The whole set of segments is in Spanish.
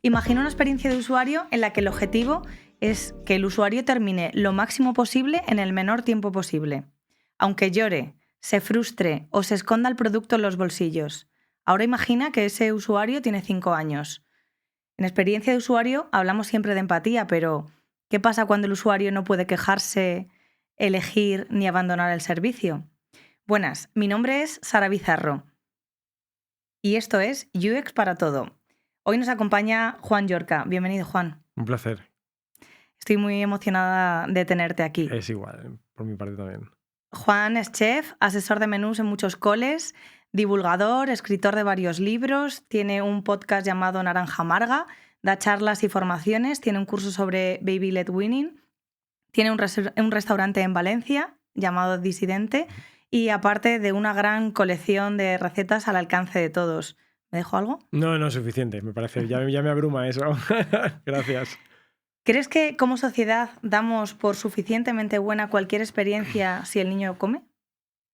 Imagina una experiencia de usuario en la que el objetivo es que el usuario termine lo máximo posible en el menor tiempo posible. Aunque llore, se frustre o se esconda el producto en los bolsillos. Ahora imagina que ese usuario tiene 5 años. En experiencia de usuario hablamos siempre de empatía, pero ¿qué pasa cuando el usuario no puede quejarse, elegir ni abandonar el servicio? Buenas, mi nombre es Sara Bizarro y esto es UX para todo. Hoy nos acompaña Juan Llorca. Bienvenido, Juan. Un placer. Estoy muy emocionada de tenerte aquí. Es igual, por mi parte también. Juan es chef, asesor de menús en muchos coles, divulgador, escritor de varios libros, tiene un podcast llamado Naranja Amarga, da charlas y formaciones, tiene un curso sobre Baby Led Winning, tiene un restaurante en Valencia llamado Disidente y aparte de una gran colección de recetas al alcance de todos. ¿Me dejo algo? No, suficiente, me parece. Ya me abruma eso. Gracias. ¿Crees que como sociedad damos por suficientemente buena cualquier experiencia si el niño come?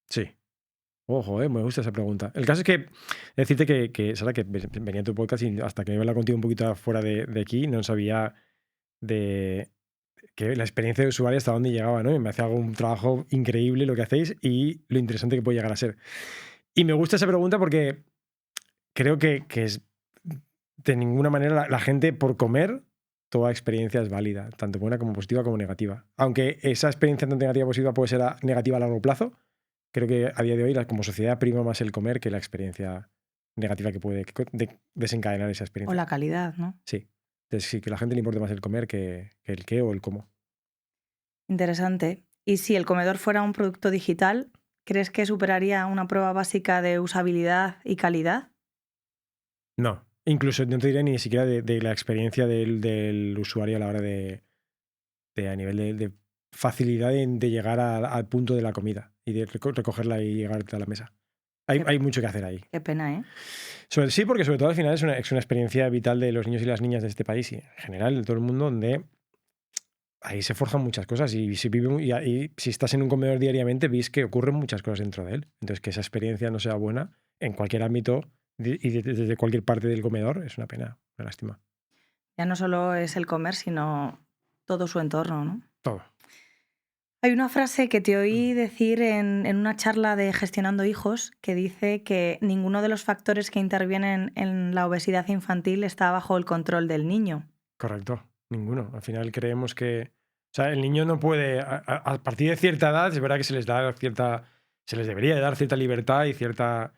Sí. Ojo, me gusta esa pregunta. El caso es que decirte que Sara, que venía a tu podcast y hasta que me hablar contigo un poquito fuera de aquí, no sabía de que la experiencia de usuario hasta dónde llegaba, ¿no? Y me hace un trabajo increíble lo que hacéis y lo interesante que puede llegar a ser. Y me gusta esa pregunta porque creo que es de ninguna manera la gente por comer, toda experiencia es válida, tanto buena como positiva como negativa. Aunque esa experiencia tanto negativa como positiva puede ser negativa a largo plazo, creo que a día de hoy como sociedad prima más el comer que la experiencia negativa que puede desencadenar esa experiencia. O la calidad, ¿no? Sí. Entonces sí, que a la gente le importa más el comer que el qué o el cómo. Interesante. ¿Y si el comedor fuera un producto digital, crees que superaría una prueba básica de usabilidad y calidad? No. Incluso no te diré ni siquiera de la experiencia del usuario a la hora a nivel de facilidad de llegar al punto de la comida y de recogerla y llegar a la mesa. Hay mucho que hacer ahí. Qué pena, ¿eh? Sí, porque sobre todo al final es una experiencia vital de los niños y las niñas de este país y en general de todo el mundo, donde ahí se forjan muchas cosas y si estás en un comedor diariamente, ves que ocurren muchas cosas dentro de él. Entonces, que esa experiencia no sea buena en cualquier ámbito y desde cualquier parte del comedor es una pena, una lástima. Ya no solo es el comer, sino todo su entorno, ¿no? Todo. Hay una frase que te oí decir en una charla de Gestionando Hijos que dice que ninguno de los factores que intervienen en la obesidad infantil está bajo el control del niño. Correcto, ninguno. Al final creemos que... O sea, el niño no puede... A partir de cierta edad, es verdad que se les debería de dar cierta libertad y cierta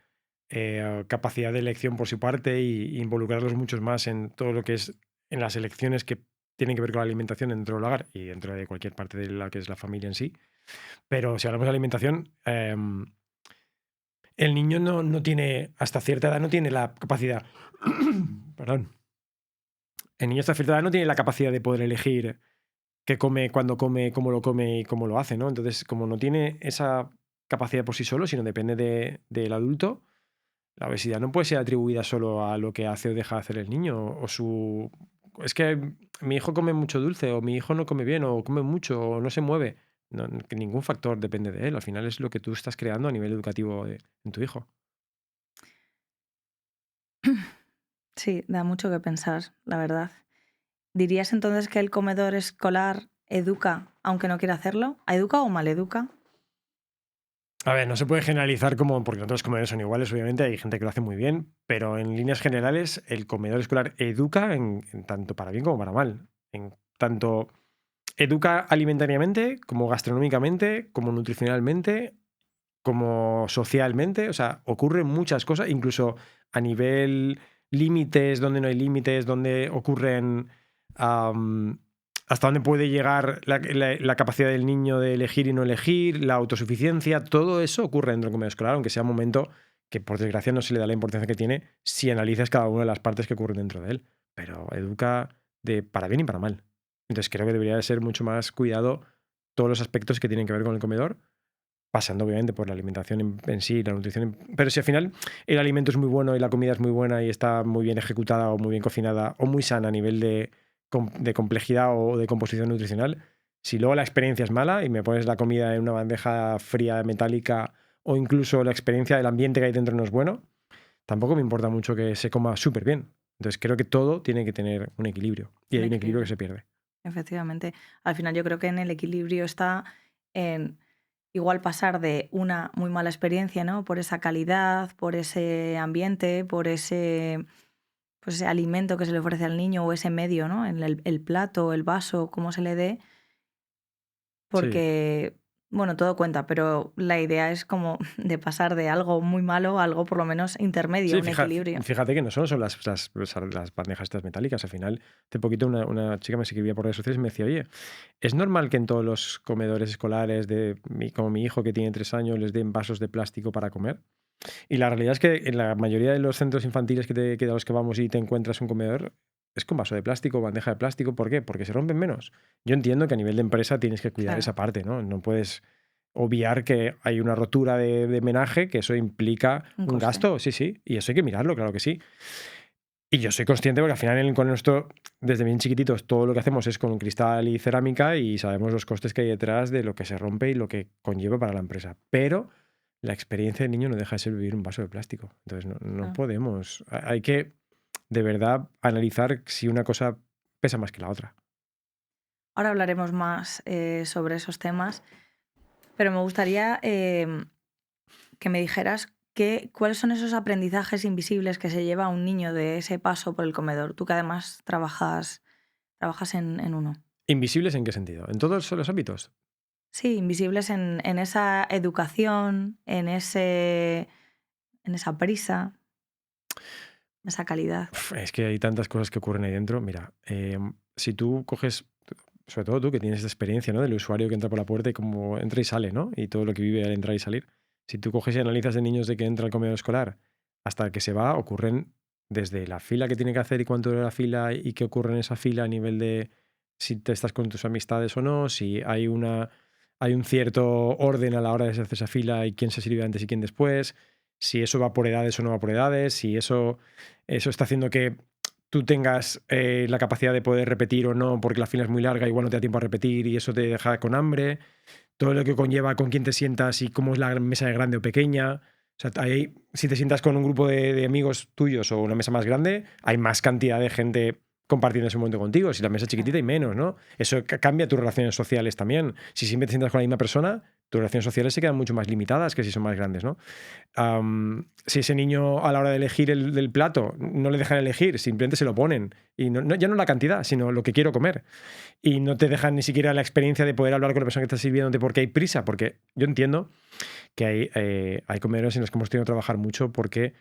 capacidad de elección por su parte y involucrarlos muchos más en todo lo que es en las elecciones que tienen que ver con la alimentación dentro del hogar y dentro de cualquier parte de la que es la familia en sí. Pero si hablamos de alimentación, el niño no tiene, hasta cierta edad no tiene la capacidad... Perdón. El niño hasta cierta edad no tiene la capacidad de poder elegir qué come, cuándo come, cómo lo come y cómo lo hace, ¿no? Entonces, como no tiene esa capacidad por sí solo, sino depende del adulto, la obesidad no puede ser atribuida solo a lo que hace o deja de hacer el niño o su... Es que mi hijo come mucho dulce o mi hijo no come bien o come mucho o no se mueve. No, que ningún factor depende de él. Al final es lo que tú estás creando a nivel educativo en tu hijo. Sí, da mucho que pensar, la verdad. ¿Dirías entonces que el comedor escolar educa aunque no quiera hacerlo? ¿Educa o maleduca? A ver, no se puede generalizar porque no todos los comedores son iguales, obviamente, hay gente que lo hace muy bien, pero en líneas generales el comedor escolar educa en tanto para bien como para mal. En tanto educa alimentariamente, como gastronómicamente, como nutricionalmente, como socialmente. O sea, ocurren muchas cosas, incluso a nivel límites, donde no hay límites, donde ocurren... hasta dónde puede llegar la capacidad del niño de elegir y no elegir, la autosuficiencia, todo eso ocurre dentro del comedor escolar, aunque sea un momento que por desgracia no se le da la importancia que tiene si analizas cada una de las partes que ocurren dentro de él. Pero educa para bien y para mal. Entonces creo que debería de ser mucho más cuidado todos los aspectos que tienen que ver con el comedor, pasando obviamente por la alimentación en sí, la nutrición. Pero si al final el alimento es muy bueno y la comida es muy buena y está muy bien ejecutada o muy bien cocinada o muy sana a nivel de complejidad o de composición nutricional, si luego la experiencia es mala y me pones la comida en una bandeja fría, metálica, o incluso la experiencia del ambiente que hay dentro no es bueno, tampoco me importa mucho que se coma súper bien. Entonces creo que todo tiene que tener un equilibrio y Un hay un equilibrio que equilibrio. se pierde. Efectivamente. Al final yo creo que en el equilibrio está en igual pasar de una muy mala experiencia, ¿no? Por esa calidad, por ese ambiente, por ese, pues ese alimento que se le ofrece al niño o ese medio, ¿no? En el plato, el vaso, cómo se le dé, Sí. porque, bueno, todo cuenta, pero la idea es como de pasar de algo muy malo a algo por lo menos intermedio, Sí, un equilibrio. fíjate que no solo son las bandejas estas metálicas. Al final, hace poquito una chica me escribía por redes sociales y me decía, oye, ¿es normal que en todos los comedores escolares como mi hijo que tiene 3 años les den vasos de plástico para comer? Y la realidad es que en la mayoría de los centros infantiles que a los que vamos y te encuentras un comedor, es con vaso de plástico, bandeja de plástico. ¿Por qué? Porque se rompen menos. Yo entiendo que a nivel de empresa tienes que cuidar Claro, esa parte, ¿no? No puedes obviar que hay una rotura de menaje, que eso implica un un coste. gasto, sí, sí, y eso hay que mirarlo, claro que sí. Y yo soy consciente porque al final con esto, desde bien chiquititos, todo lo que hacemos es con cristal y cerámica y sabemos los costes que hay detrás de lo que se rompe y lo que conlleva para la empresa. Pero la experiencia del niño no deja de ser vivir un vaso de plástico. Entonces no Claro. podemos. Hay que de verdad analizar si una cosa pesa más que la otra. Ahora hablaremos más sobre esos temas, pero me gustaría que me dijeras cuáles son esos aprendizajes invisibles que se lleva un niño de ese paso por el comedor. Tú que además trabajas en uno. ¿Invisibles en qué sentido? ¿En todos los ámbitos? Sí, invisibles en esa educación, en esa prisa, esa calidad. Es que hay tantas cosas que ocurren ahí dentro. Mira, si tú coges, sobre todo tú que tienes esta experiencia, ¿no? Del usuario que entra por la puerta y cómo entra y sale, ¿no? Y todo lo que vive al entrar y salir. Si tú coges y analizas de niños de que entra al comedor escolar hasta el que se va, ocurren desde la fila que tiene que hacer y cuánto dura la fila y qué ocurre en esa fila a nivel de si te estás con tus amistades o no, si hay un cierto orden a la hora de hacer esa fila y quién se sirve antes y quién después, si eso va por edades o no va por edades, si eso está haciendo que tú tengas la capacidad de poder repetir o no, porque la fila es muy larga, igual no te da tiempo a repetir y eso te deja con hambre. Todo lo que conlleva con quién te sientas y cómo es la mesa de grande o pequeña. O sea, si te sientas con un grupo de amigos tuyos o una mesa más grande, hay más cantidad de gente compartiendo ese momento contigo. Si la mesa es chiquitita, hay menos, ¿no? Eso cambia tus relaciones sociales también. Si siempre te sientas con la misma persona, tus relaciones sociales se quedan mucho más limitadas que si son más grandes, ¿no? Si ese niño a la hora de elegir el plato no le dejan elegir, simplemente se lo ponen. Y ya no la cantidad, sino lo que quiero comer. Y no te dejan ni siquiera la experiencia de poder hablar con la persona que está sirviendo de por qué hay prisa. Porque yo entiendo que hay comedores en los que hemos tenido que trabajar mucho porque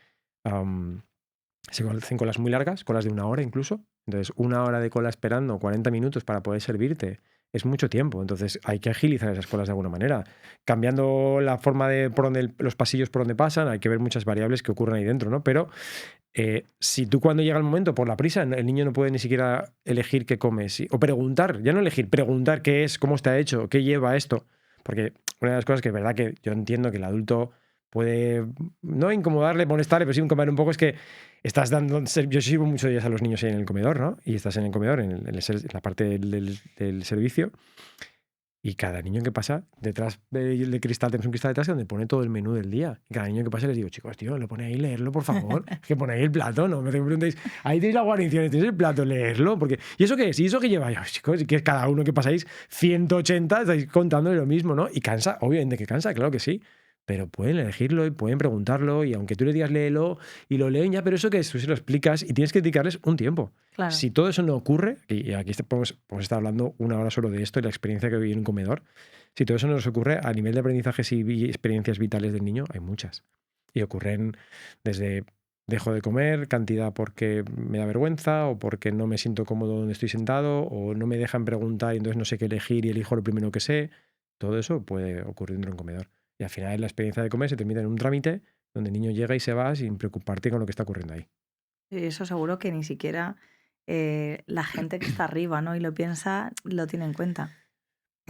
se hacen colas muy largas, colas de 1 hora incluso. Entonces, 1 hora de cola esperando, 40 minutos para poder servirte, es mucho tiempo. Entonces, hay que agilizar esas colas de alguna manera. Cambiando la forma de por donde los pasillos por donde pasan, hay que ver muchas variables que ocurren ahí dentro, ¿no? Pero si tú cuando llega el momento, por la prisa, el niño no puede ni siquiera elegir qué come, o preguntar, ya no elegir, preguntar qué es, cómo está hecho, qué lleva esto. Porque una de las cosas que es verdad que yo entiendo que el adulto puede no incomodarle, molestarle, pero sí incomodar un poco es que estás dando. Yo sirvo muchos días a los niños ahí en el comedor, ¿no? Y estás en el comedor, en la parte del servicio. Y cada niño que pasa, detrás del cristal, tenemos un cristal detrás donde pone todo el menú del día. Y cada niño que pasa les digo, chicos, tío, lo pone ahí, leerlo, por favor. Que pone ahí el plato, no me preguntéis, ahí tenéis la guarnición, tenéis el plato, leerlo. Porque, ¿y eso qué es? ¿Y eso qué lleva? Yo, chicos, que es cada uno que pasáis 180, estáis contándole lo mismo, ¿no? Y cansa, obviamente que cansa, claro que sí. Pero pueden elegirlo y pueden preguntarlo. Y aunque tú le digas léelo y lo leen ya, pero eso que es, tú se lo explicas y tienes que dedicarles un tiempo. Claro. Si todo eso no ocurre, y aquí podemos estar hablando 1 hora solo de esto y la experiencia que viví en un comedor, si todo eso no nos ocurre, a nivel de aprendizajes y experiencias vitales del niño, hay muchas. Y ocurren desde dejo de comer, cantidad porque me da vergüenza o porque no me siento cómodo donde estoy sentado o no me dejan preguntar y entonces no sé qué elegir y elijo lo primero que sé. Todo eso puede ocurrir dentro de un comedor. Y al final la experiencia de comer se termina en un trámite donde el niño llega y se va sin preocuparte con lo que está ocurriendo ahí. Y eso seguro que ni siquiera la gente que está arriba, ¿no? Y lo piensa, lo tiene en cuenta.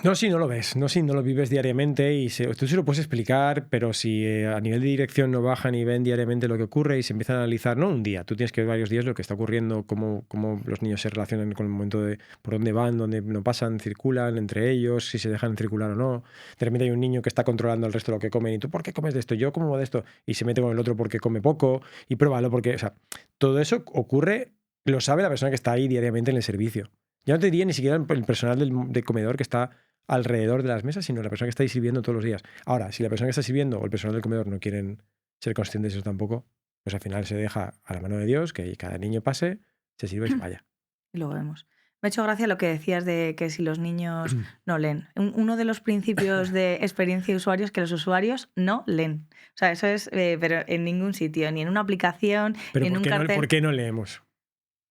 No, si no lo ves, no, si no lo vives diariamente y tú se lo puedes explicar, pero si a nivel de dirección no bajan y ven diariamente lo que ocurre y se empiezan a analizar, no un día, tú tienes que ver varios días lo que está ocurriendo, cómo los niños se relacionan con el momento de por dónde van, dónde no pasan, circulan entre ellos, si se dejan circular o no. De repente hay un niño que está controlando el resto de lo que comen y tú, ¿por qué comes de esto? Yo como de esto y se mete con el otro porque come poco y pruébalo porque, o sea, todo eso ocurre lo sabe la persona que está ahí diariamente en el servicio. Ya no te diría ni siquiera el personal del comedor que está alrededor de las mesas, sino la persona que está ahí sirviendo todos los días. Ahora, si la persona que está sirviendo o el personal del comedor no quieren ser conscientes de eso tampoco, pues al final se deja a la mano de Dios que cada niño pase, se sirva y se vaya. Y lo vemos. Me ha hecho gracia lo que decías de que si los niños no leen. Uno de los principios de experiencia de usuario es que los usuarios no leen. O sea, eso es, pero en ningún sitio, ni en una aplicación, Pero ni en un cartel. ¿por qué no leemos?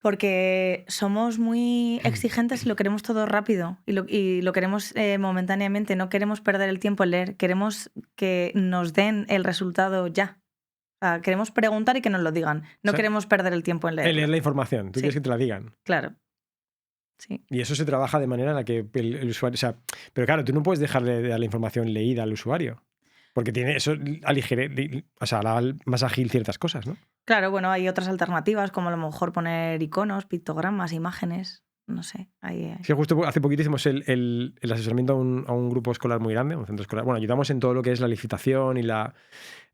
Porque somos muy exigentes y lo queremos todo rápido y lo queremos momentáneamente. No queremos perder el tiempo en leer. Queremos que nos den el resultado ya. O sea, queremos preguntar y que nos lo digan. No queremos perder el tiempo en leer. En leer la información. Tú quieres que te la digan. Claro. Sí. Y eso se trabaja de manera en la que el usuario... O sea, pero claro, tú no puedes dejarle de dar la información leída al usuario. Porque tiene eso hará más ágil ciertas cosas, ¿no? Claro, bueno, hay otras alternativas, como a lo mejor poner iconos, pictogramas, imágenes, no sé. Es que justo hace poquito hicimos el asesoramiento a un grupo escolar muy grande, un centro escolar. Bueno, ayudamos en todo lo que es la licitación y la...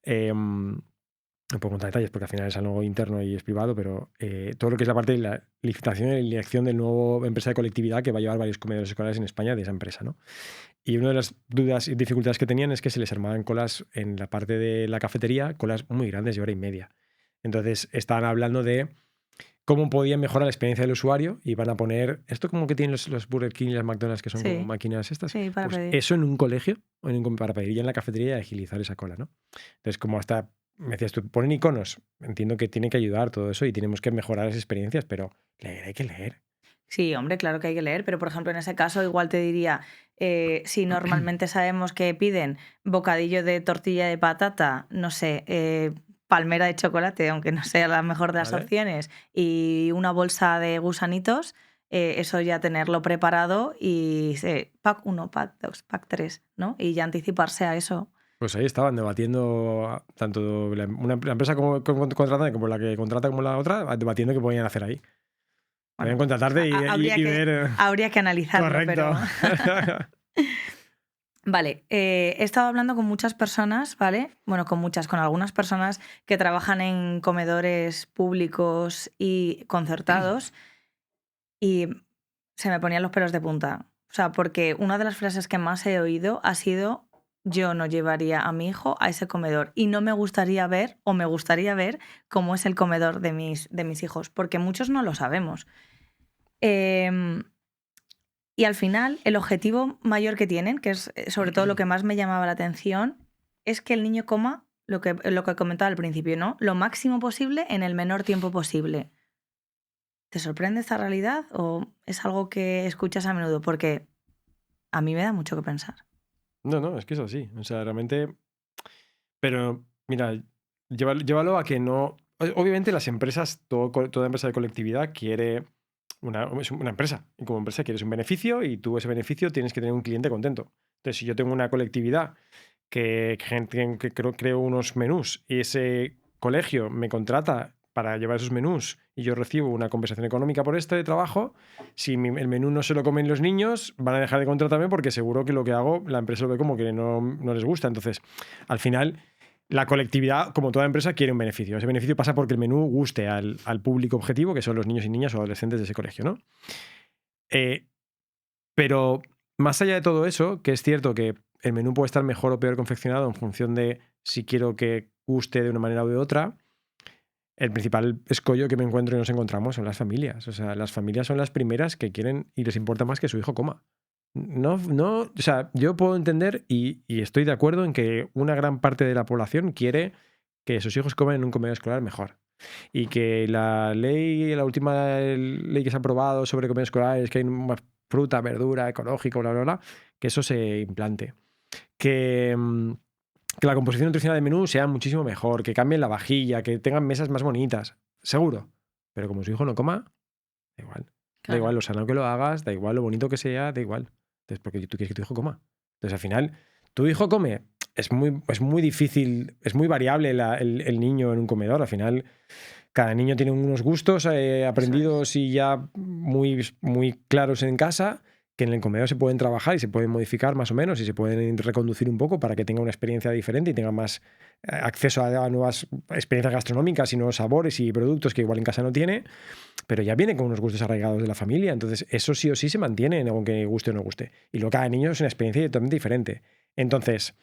no puedo contar detalles porque al final es algo interno y es privado, pero todo lo que es la parte de la licitación y la elección del nuevo empresa de colectividad que va a llevar varios comedores escolares en España de esa empresa, ¿no? Y una de las dudas y dificultades que tenían es que se les armaban colas en la parte de la cafetería, colas muy grandes de hora y media. Entonces estaban hablando de cómo podían mejorar la experiencia del usuario y van a poner esto como que tienen los Burger King y las McDonald's, que son como máquinas estas. Sí, para pues pedir. Eso en un colegio o para pedir ya en la cafetería y agilizar esa cola, ¿no? Entonces, como hasta me decías tú, ponen iconos. Entiendo que tiene que ayudar todo eso y tenemos que mejorar las experiencias, pero leer hay que leer. Sí, hombre, claro que hay que leer, pero por ejemplo en ese caso igual te diría, si normalmente sabemos que piden bocadillo de tortilla de patata, no sé, palmera de chocolate, aunque no sea la mejor de las opciones, y una bolsa de gusanitos, eso ya tenerlo preparado y pack 1, pack 2, pack 3, ¿no? Y ya anticiparse a eso. Pues ahí estaban debatiendo tanto la empresa contratante como la que contrata como la otra, debatiendo qué podían hacer ahí. Podían contratarte y ver... Habría que analizarlo. Correcto. Pero... Vale, he estado hablando con muchas personas, ¿vale? Bueno, con algunas personas que trabajan en comedores públicos y concertados y se me ponían los pelos de punta. O sea, porque una de las frases que más he oído ha sido: yo no llevaría a mi hijo a ese comedor y no me gustaría ver cómo es el comedor de mis hijos, porque muchos no lo sabemos. Y al final, el objetivo mayor que tienen, que es sobre todo lo que más me llamaba la atención, es que el niño coma lo que comentaba al principio, ¿no? Lo máximo posible en el menor tiempo posible. ¿Te sorprende esta realidad o es algo que escuchas a menudo? Porque a mí me da mucho que pensar. No, es que es así. O sea, realmente... Pero, mira, llévalo a que no... Obviamente las empresas, toda empresa de colectividad quiere... es una empresa. Y como empresa quieres un beneficio y tú ese beneficio tienes que tener un cliente contento. Entonces, si yo tengo una colectividad que creo unos menús y ese colegio me contrata para llevar esos menús y yo recibo una compensación económica por este trabajo, si el menú no se lo comen los niños, van a dejar de contratarme porque seguro que lo que hago, la empresa lo ve como que no les gusta. Entonces, al final, la colectividad, como toda empresa, quiere un beneficio. Ese beneficio pasa porque el menú guste al público objetivo, que son los niños y niñas o adolescentes de ese colegio, ¿no? Pero más allá de todo eso, que es cierto que el menú puede estar mejor o peor confeccionado en función de si quiero que guste de una manera u de otra, el principal escollo que me encuentro y nos encontramos son las familias. O sea, las familias son las primeras que quieren y les importa más que su hijo coma. O sea, yo puedo entender y estoy de acuerdo en que una gran parte de la población quiere que sus hijos coman en un comedor escolar mejor. Y que la última ley que se ha aprobado sobre comedores escolares, que hay más fruta, verdura, ecológico, bla, bla, bla, que eso se implante. Que la composición nutricional del menú sea muchísimo mejor, que cambien la vajilla, que tengan mesas más bonitas, seguro. Pero como su hijo no coma, da igual. Claro. Da igual lo sano que lo hagas, da igual lo bonito que sea, da igual. Entonces, porque tú quieres que tu hijo coma. Entonces, al final, tu hijo come. Es muy difícil, es muy variable el niño en un comedor. Al final, cada niño tiene unos gustos aprendidos y ya muy, muy claros en casa. que en el comedor se pueden trabajar y se pueden modificar más o menos y se pueden reconducir un poco para que tenga una experiencia diferente y tenga más acceso a nuevas experiencias gastronómicas y nuevos sabores y productos que igual en casa no tiene, pero ya viene con unos gustos arraigados de la familia, entonces eso sí o sí se mantiene aunque guste o no guste. Y luego cada niño es una experiencia totalmente diferente. Entonces,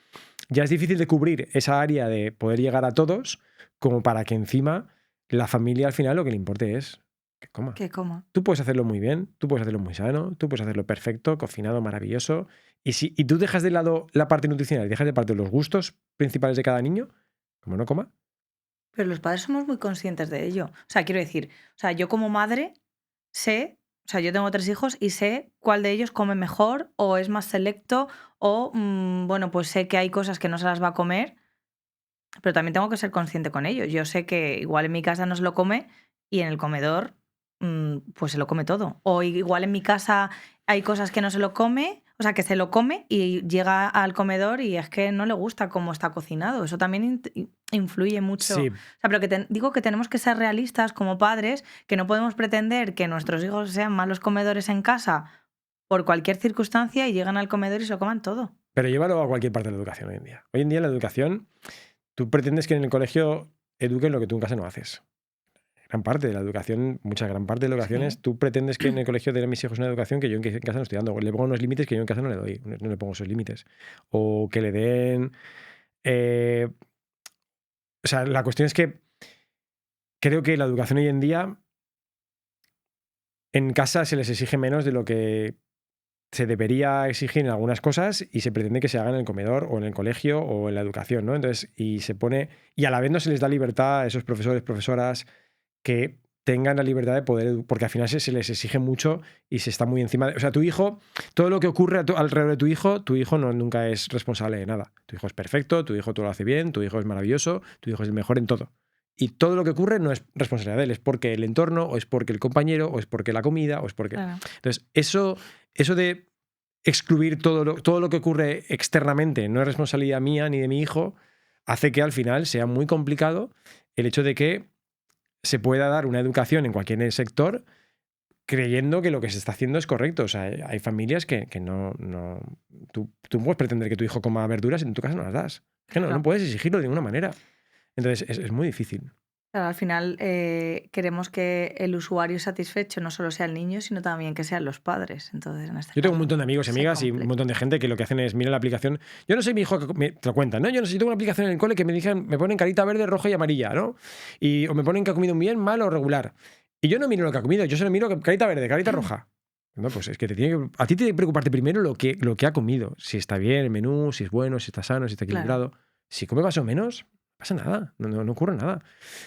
ya es difícil de cubrir esa área de poder llegar a todos como para que encima la familia al final lo que le importe es que coma. Que coma. Tú puedes hacerlo muy bien, tú puedes hacerlo muy sano, tú puedes hacerlo perfecto, cocinado, maravilloso. Y tú dejas de lado la parte nutricional y dejas de parte los gustos principales de cada niño, como no coma. Pero los padres somos muy conscientes de ello. O sea, quiero decir, o sea, yo como madre sé, o sea, yo tengo 3 hijos y sé cuál de ellos come mejor o es más selecto o, bueno, pues sé que hay cosas que no se las va a comer, pero también tengo que ser consciente con ellos. Yo sé que igual en mi casa no se lo come y en el comedor, pues se lo come todo. O igual en mi casa hay cosas que no se lo come, o sea, que se lo come y llega al comedor y es que no le gusta cómo está cocinado. Eso también influye mucho. Sí, O sea, pero que digo que tenemos que ser realistas como padres, que no podemos pretender que nuestros hijos sean malos comedores en casa por cualquier circunstancia y llegan al comedor y se lo coman todo. pero llévalo a cualquier parte de la educación hoy en día. Hoy en día en la educación, tú pretendes que en el colegio eduquen lo que tú en casa no haces. Gran parte de la educación, gran parte de la educación es, Sí. tú pretendes que en el colegio den a mis hijos una educación que yo en casa no estoy dando. Le pongo unos límites que yo en casa no le doy, no le pongo esos límites. O que le den... o sea, la cuestión es que creo que la educación hoy en día en casa se les exige menos de lo que se debería exigir en algunas cosas y se pretende que se haga en el comedor o en el colegio o en la educación, ¿no? Entonces, y a la vez no se les da libertad a esos profesores, profesoras que tengan la libertad de poder, porque al final se les exige mucho y se está muy encima de... O sea, tu hijo, todo lo que ocurre alrededor de tu hijo no, nunca es responsable de nada. Tu hijo es perfecto, tu hijo todo lo hace bien, tu hijo es maravilloso, tu hijo es el mejor en todo. Y todo lo que ocurre no es responsabilidad de él, es porque el entorno, o es porque el compañero, o es porque la comida, o es porque... Claro. Entonces, eso de excluir todo lo que ocurre externamente no es responsabilidad mía ni de mi hijo, hace que al final sea muy complicado el hecho de que se pueda dar una educación en cualquier sector creyendo que lo que se está haciendo es correcto. O sea, hay familias que no... Tú puedes pretender que tu hijo coma verduras y en tu casa no las das. Es que no Claro. puedes exigirlo de ninguna manera. Entonces, es muy difícil. Claro, al final queremos que el usuario satisfecho no solo sea el niño, sino también que sean los padres. Entonces, en este Yo tengo un caso, montón de amigos y se amigas y un complica. montón de gente que lo que hacen es, mira la aplicación. Yo no sé mi hijo, te lo cuentan, ¿no? Yo no sé, yo tengo una aplicación en el cole que me ponen carita verde, roja y amarilla, ¿no? O me ponen que ha comido bien, mal o regular. Y yo no miro lo que ha comido, yo solo miro carita verde, carita roja. No, pues es que a ti te tiene que preocuparte primero lo que ha comido. Si está bien el menú, si es bueno, si está sano, si está Claro, equilibrado. Si come más o menos, no pasa nada, no ocurre nada.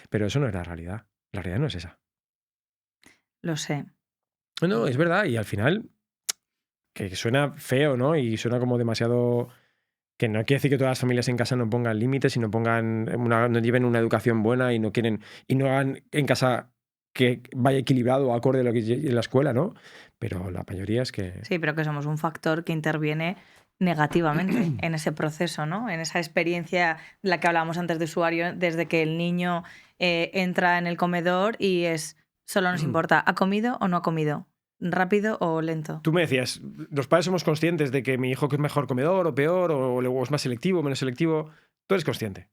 Pero eso no es la realidad. La realidad no es esa. lo sé. No, es verdad. Y al final, que suena feo, ¿no? Y suena como demasiado... Que no quiere decir que todas las familias en casa no pongan límites y no no lleven una educación buena y no hagan en casa que vaya equilibrado o acorde a lo que es en la escuela, ¿no? Pero la mayoría es que... Sí, pero que somos un factor que interviene negativamente en ese proceso, ¿no? En esa experiencia de la que hablábamos antes de usuario, desde que el niño entra en el comedor y solo nos importa, ¿ha comido o no ha comido? ¿Rápido o lento? Tú me decías, los padres somos conscientes de que mi hijo es mejor comedor o peor, o es más selectivo o menos selectivo. Tú eres consciente.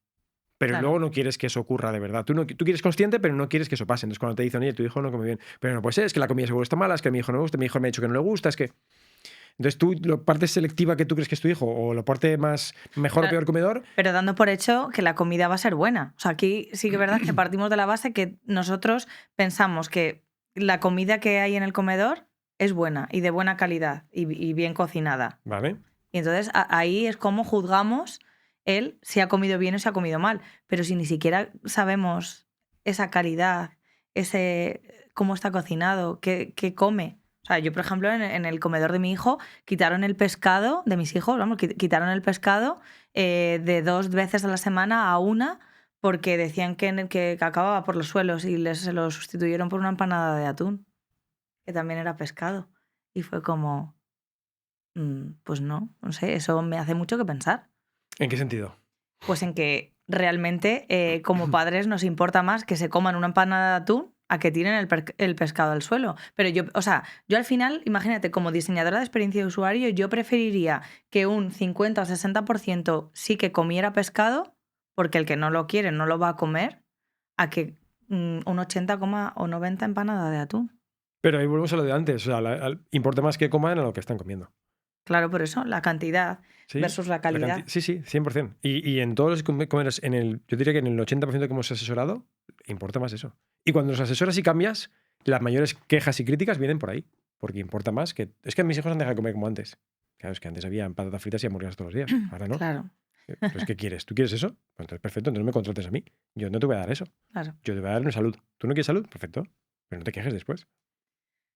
Pero Claro. luego no quieres que eso ocurra de verdad. Tú quieres consciente, pero no quieres que eso pase. Entonces cuando te dicen, oye, tu hijo no come bien, pero no puede ser, es que la comida seguro está mala, es que a mi hijo no le gusta, mi hijo me ha dicho que no le gusta, es que... Entonces tú, la parte selectiva que tú crees que es tu hijo, o la parte más mejor o Claro, peor comedor, pero dando por hecho que la comida va a ser buena. O sea, aquí sí que es verdad que partimos de la base que nosotros pensamos que la comida que hay en el comedor es buena y de buena calidad y bien cocinada. ¿vale? Y entonces ahí es como juzgamos él si ha comido bien o si ha comido mal. Pero si ni siquiera sabemos esa calidad, cómo está cocinado, qué come. O sea, yo, por ejemplo, en el comedor de mi hijo quitaron el pescado, de mis hijos, vamos, quitaron el pescado de 2 veces a la semana a una porque decían que acababa por los suelos y se lo sustituyeron por una empanada de atún, que también era pescado. Y fue como... Pues no sé, eso me hace mucho que pensar. ¿En qué sentido? Pues en que realmente como padres nos importa más que se coman una empanada de atún a que tiren el pescado al suelo. Pero yo al final, imagínate, como diseñadora de experiencia de usuario, yo preferiría que un 50 o 60% sí que comiera pescado, porque el que no lo quiere no lo va a comer, a que un 80 coma o 90 empanada de atún. Pero ahí volvemos a lo de antes. O sea, importa más que coman a lo que están comiendo. Claro, por eso, la cantidad versus la calidad. Sí, 100%. Y en todos los comedores, yo diría que en el 80% que hemos asesorado, importa más eso. Y cuando los asesoras y cambias, las mayores quejas y críticas vienen por ahí. Porque importa más que... Es que mis hijos han dejado de comer como antes. Claro, es que antes había patatas fritas y hamburguesas todos los días. Ahora no. Claro. Pues, ¿qué quieres? ¿Tú quieres eso? Pues entonces, perfecto, entonces me contrates a mí. Yo no te voy a dar eso. Claro. Yo te voy a dar una salud. ¿Tú no quieres salud? Perfecto. Pero no te quejes después.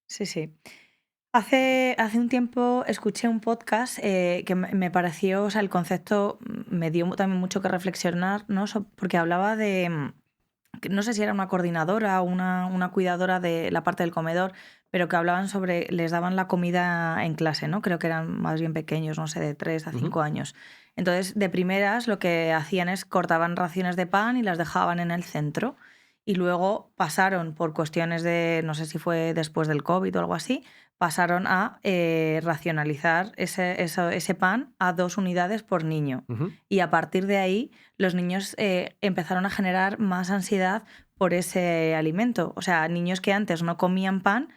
Sí. Hace un tiempo escuché un podcast que me pareció, o sea, el concepto me dio también mucho que reflexionar, ¿no? Porque hablaba de, no sé si era una coordinadora o una cuidadora de la parte del comedor, pero que hablaban sobre, les daban la comida en clase, ¿no? Creo que eran más bien pequeños, no sé, de 3 a 5 años. Entonces, de primeras, lo que hacían es cortaban raciones de pan y las dejaban en el centro. Y luego pasaron, por cuestiones de, no sé si fue después del COVID o algo así, pasaron a racionalizar ese pan a 2 unidades por niño. Y a partir de ahí, los niños empezaron a generar más ansiedad por ese alimento. O sea, niños que antes no comían pan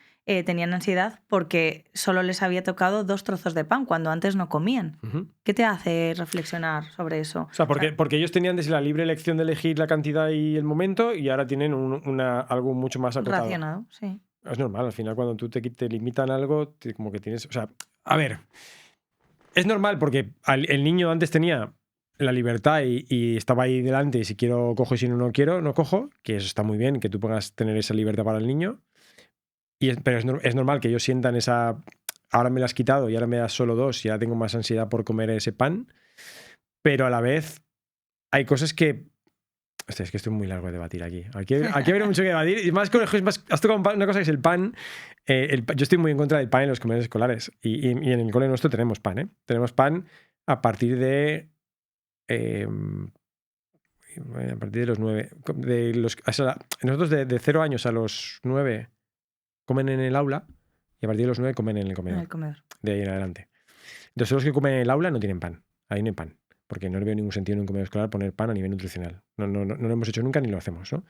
tenían ansiedad porque solo les había tocado 2 trozos de pan cuando antes no comían. ¿Qué te hace reflexionar sobre eso? O sea, porque ellos tenían desde la libre elección de elegir la cantidad y el momento y ahora tienen algo mucho más acotado. Racionado, sí. Es normal, al final cuando tú te limitan algo, como que tienes... O sea, a ver, es normal porque el niño antes tenía la libertad y estaba ahí delante y si quiero cojo y si no quiero, no cojo, que eso está muy bien, que tú puedas tener esa libertad para el niño. Pero es normal que ellos sientan esa... Ahora me la has quitado y ahora me das solo 2 y ahora tengo más ansiedad por comer ese pan. Pero a la vez hay cosas que... Hostia, es que estoy muy largo de debatir aquí. Aquí habría mucho que debatir. Y más, has tocado una cosa que es el pan. Yo estoy muy en contra del pan en los comedores escolares. Y en el cole nuestro tenemos pan, ¿eh? Tenemos pan a partir de... a partir de los 9. Nosotros de 0 años a los 9 comen en el aula y a partir de los 9 comen en el comedor. En el comedor. De ahí en adelante. Entonces, los que comen en el aula no tienen pan. Ahí no hay pan. Porque no le veo ningún sentido en un comedor escolar poner pan a nivel nutricional. No lo hemos hecho nunca ni lo hacemos, ¿no?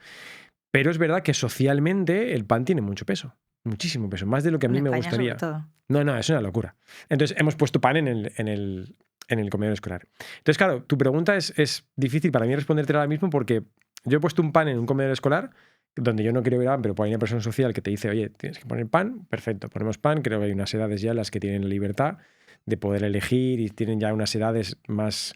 Pero es verdad que socialmente el pan tiene mucho peso. Muchísimo peso. Más de lo que a mí me gustaría. Sobre todo. No, es una locura. Entonces, hemos puesto pan en el comedor escolar. Entonces, claro, tu pregunta es difícil para mí responderte ahora mismo porque yo he puesto un pan en un comedor escolar donde yo no quiero ver pan, pero hay una persona social que te dice, oye, tienes que poner pan, perfecto, ponemos pan. Creo que hay unas edades ya en las que tienen la libertad de poder elegir y tienen ya unas edades más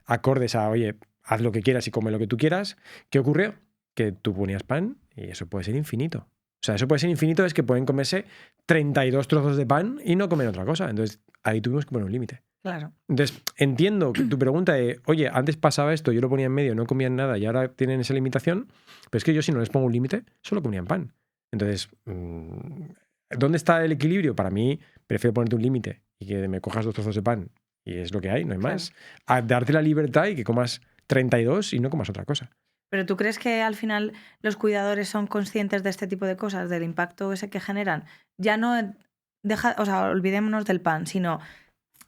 acordes a, oye, haz lo que quieras y come lo que tú quieras. ¿Qué ocurrió? Que tú ponías pan y eso puede ser infinito. O sea, eso puede ser infinito, es que pueden comerse 32 trozos de pan y no comer otra cosa. Entonces, ahí tuvimos que poner un límite. Claro. Entonces, entiendo que tu pregunta de, oye, antes pasaba esto, yo lo ponía en medio, no comían nada y ahora tienen esa limitación, pero es que yo si no les pongo un límite, solo comían pan. Entonces, ¿dónde está el equilibrio? Para mí, prefiero ponerte un límite y que me cojas 2 trozos de pan y es lo que hay, no hay más. A darte la libertad y que comas 32 y no comas otra cosa. ¿Pero tú crees que al final los cuidadores son conscientes de este tipo de cosas, del impacto ese que generan? Ya no olvidémonos del pan, sino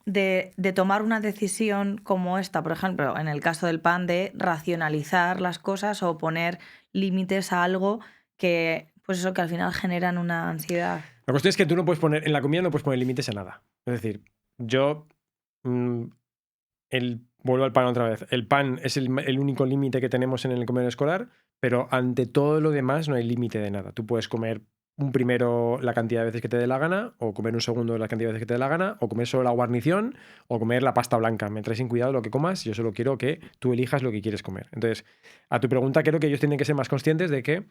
de tomar una decisión como esta, por ejemplo, en el caso del pan, de racionalizar las cosas o poner límites a algo que, pues eso, que al final generan una ansiedad. La cuestión es que tú no puedes poner, en la comida no puedes poner límites a nada. Es decir, yo... vuelvo al pan otra vez. El pan es el único límite que tenemos en el comedor escolar, pero ante todo lo demás no hay límite de nada. Tú puedes comer un primero la cantidad de veces que te dé la gana, o comer un segundo la cantidad de veces que te dé la gana, o comer solo la guarnición, o comer la pasta blanca. Me traes sin cuidado lo que comas, yo solo quiero que tú elijas lo que quieres comer. Entonces, a tu pregunta, creo que ellos tienen que ser más conscientes de que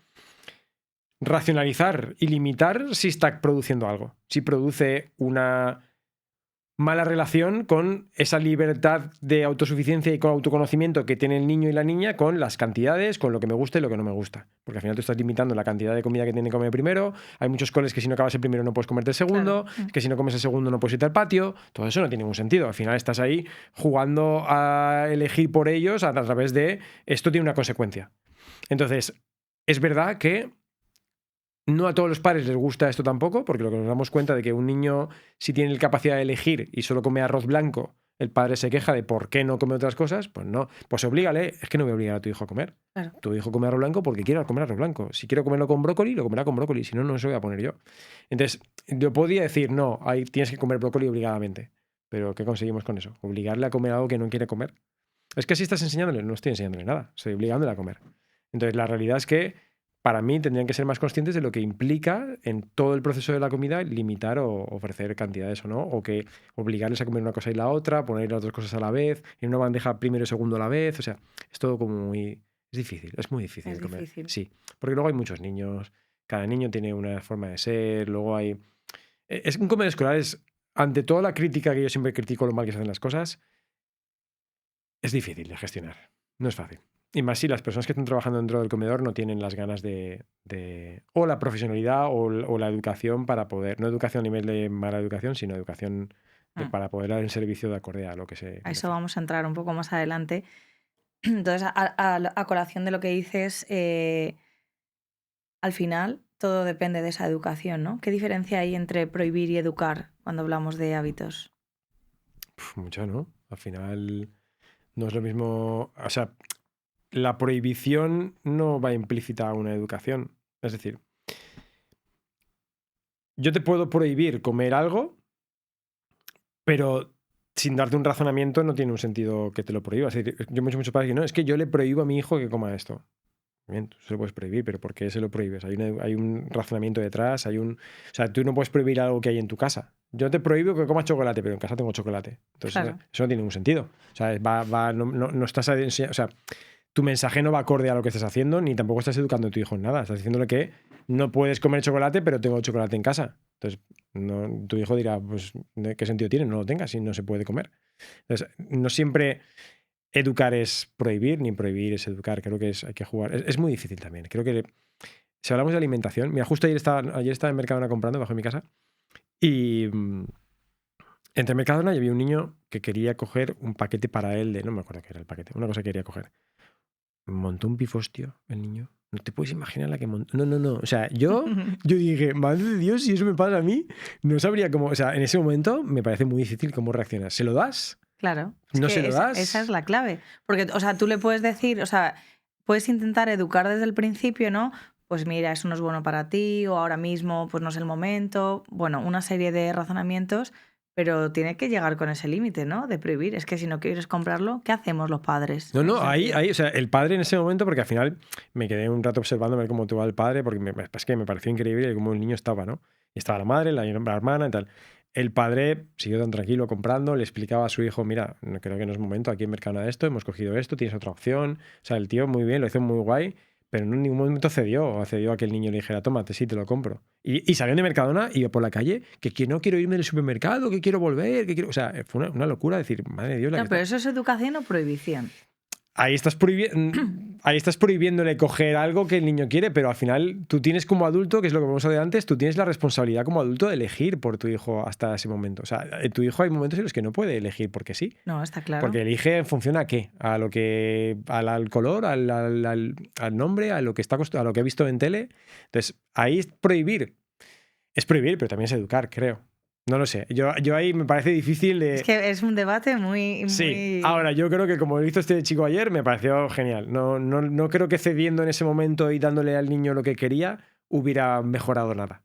racionalizar y limitar si está produciendo algo. Si produce una mala relación con esa libertad de autosuficiencia y con autoconocimiento que tiene el niño y la niña con las cantidades, con lo que me gusta y lo que no me gusta. Porque al final tú estás limitando la cantidad de comida que tiene que comer primero. Hay muchos coles que si no acabas el primero no puedes comerte el segundo, claro. Que si no comes el segundo no puedes irte al patio. Todo eso no tiene ningún sentido. Al final estás ahí jugando a elegir por ellos a través de esto tiene una consecuencia. Entonces, es verdad que No a todos los padres les gusta esto tampoco, porque lo que nos damos cuenta de que un niño, si tiene la capacidad de elegir y solo come arroz blanco, el padre se queja de por qué no come otras cosas, pues no. Pues oblígale. Es que no voy a obligar a tu hijo a comer. Claro. Tu hijo come arroz blanco porque quiere comer arroz blanco. Si quiero comerlo con brócoli, lo comerá con brócoli. Si no, no se lo voy a poner yo. Entonces, yo podía decir, no, ahí tienes que comer brócoli obligadamente. Pero ¿qué conseguimos con eso? Obligarle a comer algo que no quiere comer. Es que si estás enseñándole, no estoy enseñándole nada. Estoy obligándole a comer. Entonces, la realidad es que para mí tendrían que ser más conscientes de lo que implica en todo el proceso de la comida limitar o ofrecer cantidades o no, o que obligarles a comer una cosa y la otra, poner las dos cosas a la vez, en una bandeja primero y segundo a la vez, o sea, es todo como muy... Es difícil, es muy difícil de comer. Difícil. Sí, porque luego hay muchos niños, cada niño tiene una forma de ser, luego hay... Es un comedor escolar es, ante toda la crítica que yo siempre critico lo mal que se hacen las cosas, es difícil de gestionar, no es fácil. Y más si las personas que están trabajando dentro del comedor no tienen las ganas de o la profesionalidad o la educación para poder, no educación a nivel de mala educación, sino educación para poder dar el servicio de acorde a lo que se... A eso vamos a entrar un poco más adelante. Entonces, a colación de lo que dices, al final todo depende de esa educación, ¿no? ¿Qué diferencia hay entre prohibir y educar cuando hablamos de hábitos? Mucho, ¿no? Al final no es lo mismo... O sea, la prohibición no va implícita a una educación. Es decir, yo te puedo prohibir comer algo, pero sin darte un razonamiento no tiene un sentido que te lo prohíbas. Es decir, yo muchos padres que no, es que yo le prohíbo a mi hijo que coma esto. Bien, tú se lo puedes prohibir, pero ¿por qué se lo prohíbes? Hay un razonamiento detrás, o sea, tú no puedes prohibir algo que hay en tu casa. Yo te prohíbo que comas chocolate, pero en casa tengo chocolate. Entonces, Claro. eso no tiene ningún sentido. O sea, no estás... O sea, tu mensaje no va acorde a lo que estás haciendo, ni tampoco estás educando a tu hijo en nada. Estás diciéndole que no puedes comer chocolate, pero tengo chocolate en casa. Entonces, tu hijo dirá, pues, ¿qué sentido tiene? No lo tengas si no se puede comer. Entonces, no siempre educar es prohibir, ni prohibir es educar. Creo que hay que jugar. Es muy difícil también. Creo que si hablamos de alimentación, mira, justo ayer estaba en Mercadona comprando bajo mi casa y entre Mercadona y había un niño que quería coger un paquete para él de, no me acuerdo qué era el paquete, una cosa que quería coger. Montó un pifostio el niño. No te puedes imaginar la que montó. No. O sea, yo dije, madre de Dios, si eso me pasa a mí, no sabría cómo. O sea, en ese momento me parece muy difícil cómo reaccionar. ¿Se lo das? Claro. ¿No se lo das? Esa es la clave. Porque, o sea, tú le puedes decir, o sea, puedes intentar educar desde el principio, ¿no? Pues mira, eso no es bueno para ti, o ahora mismo, pues no es el momento. Bueno, una serie de razonamientos, pero tiene que llegar con ese límite, ¿no? De prohibir. Es que si no quieres comprarlo, ¿qué hacemos los padres? No, ahí, o sea, el padre en ese momento, porque al final me quedé un rato observando a ver cómo actuaba el padre, porque es que me pareció increíble cómo el niño estaba, ¿no? Y estaba la madre, la hermana y tal. El padre siguió tan tranquilo comprando, le explicaba a su hijo, mira, creo que no es momento, aquí en Mercadona esto, hemos cogido esto, tienes otra opción. O sea, el tío muy bien, lo hizo muy guay, pero en ningún momento cedió a que el niño le dijera, tómate, sí, te lo compro. Y salían de Mercadona, iba por la calle, que no quiero irme del supermercado, que quiero volver, que quiero... O sea, fue una locura decir, madre de Dios, No, pero eso es educación o prohibición. Ahí estás prohibiéndole coger algo que el niño quiere, pero al final tú tienes como adulto, que es lo que hemos hablado antes, tú tienes la responsabilidad como adulto de elegir por tu hijo hasta ese momento. O sea, tu hijo hay momentos en los que no puede elegir porque sí. No, está claro. Porque elige en función a qué, al color, al nombre, a lo que ha visto en tele. Entonces, ahí es prohibir. Es prohibir, pero también es educar, creo. No lo sé. Yo ahí me parece difícil de... Es que es un debate muy... Sí. Ahora, yo creo que como lo hizo este chico ayer, me pareció genial. No creo que cediendo en ese momento y dándole al niño lo que quería hubiera mejorado nada.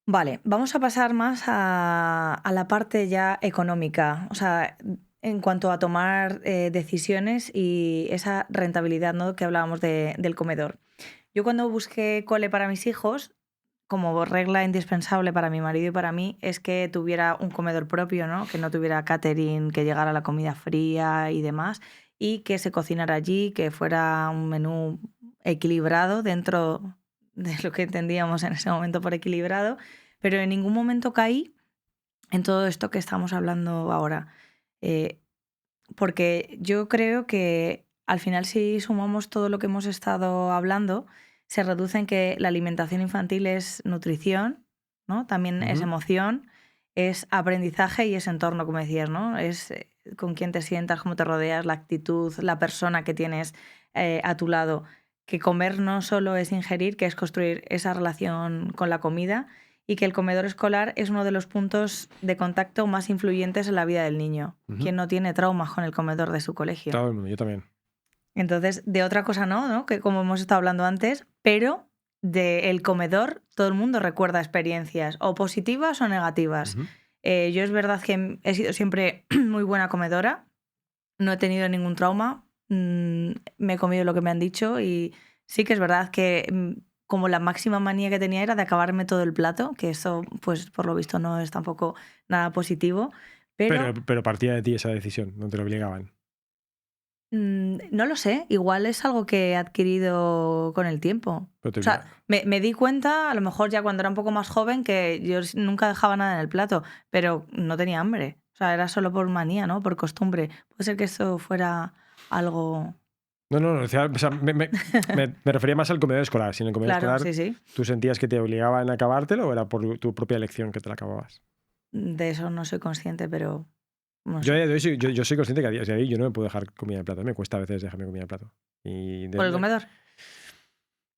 Vale, vamos a pasar más a la parte ya económica. O sea, en cuanto a tomar decisiones y esa rentabilidad, ¿no? Que hablábamos del comedor. Yo cuando busqué cole para mis hijos, como regla indispensable para mi marido y para mí, es que tuviera un comedor propio, ¿no? Que no tuviera catering, que llegara la comida fría y demás, y que se cocinara allí, que fuera un menú equilibrado dentro de lo que entendíamos en ese momento por equilibrado, pero en ningún momento caí en todo esto que estamos hablando ahora. Porque yo creo que al final, si sumamos todo lo que hemos estado hablando, se reduce en que la alimentación infantil es nutrición, ¿no? También es emoción, es aprendizaje y es entorno, como decías, ¿no? Es con quién te sientas, cómo te rodeas, la actitud, la persona que tienes a tu lado, que comer no solo es ingerir, que es construir esa relación con la comida y que el comedor escolar es uno de los puntos de contacto más influyentes en la vida del niño. ¿Quién no tiene traumas con el comedor de su colegio? Todo el mundo, yo también. Entonces, de otra cosa no, que como hemos estado hablando antes, pero del comedor todo el mundo recuerda experiencias, o positivas o negativas. Ujú. Yo es verdad que he sido siempre muy buena comedora, no he tenido ningún trauma, me he comido lo que me han dicho y sí que es verdad que como la máxima manía que tenía era de acabarme todo el plato, que eso pues por lo visto no es tampoco nada positivo, pero Pero partía de ti esa decisión, no te lo obligaban. no lo sé, igual es algo que he adquirido con el tiempo. Pero te O sea, me di cuenta, a lo mejor ya cuando era un poco más joven, que yo nunca dejaba nada en el plato, pero no tenía hambre. O sea, era solo por manía, ¿no? Por costumbre. Puede ser que eso fuera algo... No, o sea, me refería más al comedor escolar. Si en el comedor Claro, escolar sí, sí. tú sentías que te obligaban a acabártelo o era por tu propia elección que te la acababas. De eso no soy consciente, pero no Yo, sé. a día de hoy yo soy consciente que a día de hoy yo no me puedo dejar comida en el plato. Me cuesta a veces dejarme comida en el plato. Y ¿Por el comedor?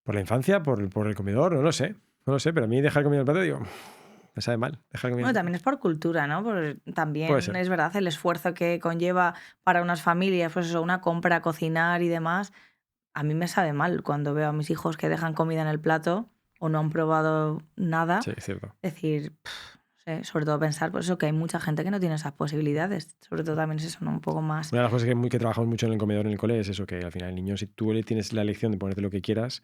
por la infancia, por el comedor, no lo sé. No lo sé, pero a mí dejar comida en el plato, digo, me sabe mal. Dejar comida en Bueno, el también plato. es por cultura, ¿no? Puede También ser. es verdad el esfuerzo que conlleva para unas familias, pues eso, una compra, cocinar y demás. A mí me sabe mal cuando veo a mis hijos que dejan comida en el plato o no han probado nada. Sí, es cierto. Es decir, no sé, sobre todo pensar por eso que hay mucha gente que no tiene esas posibilidades. Sobre todo también es eso, ¿no? Un poco más. Una de las cosas que trabajamos mucho en el comedor en el cole es eso, que al final el niño, si tú le tienes la elección de ponerte lo que quieras,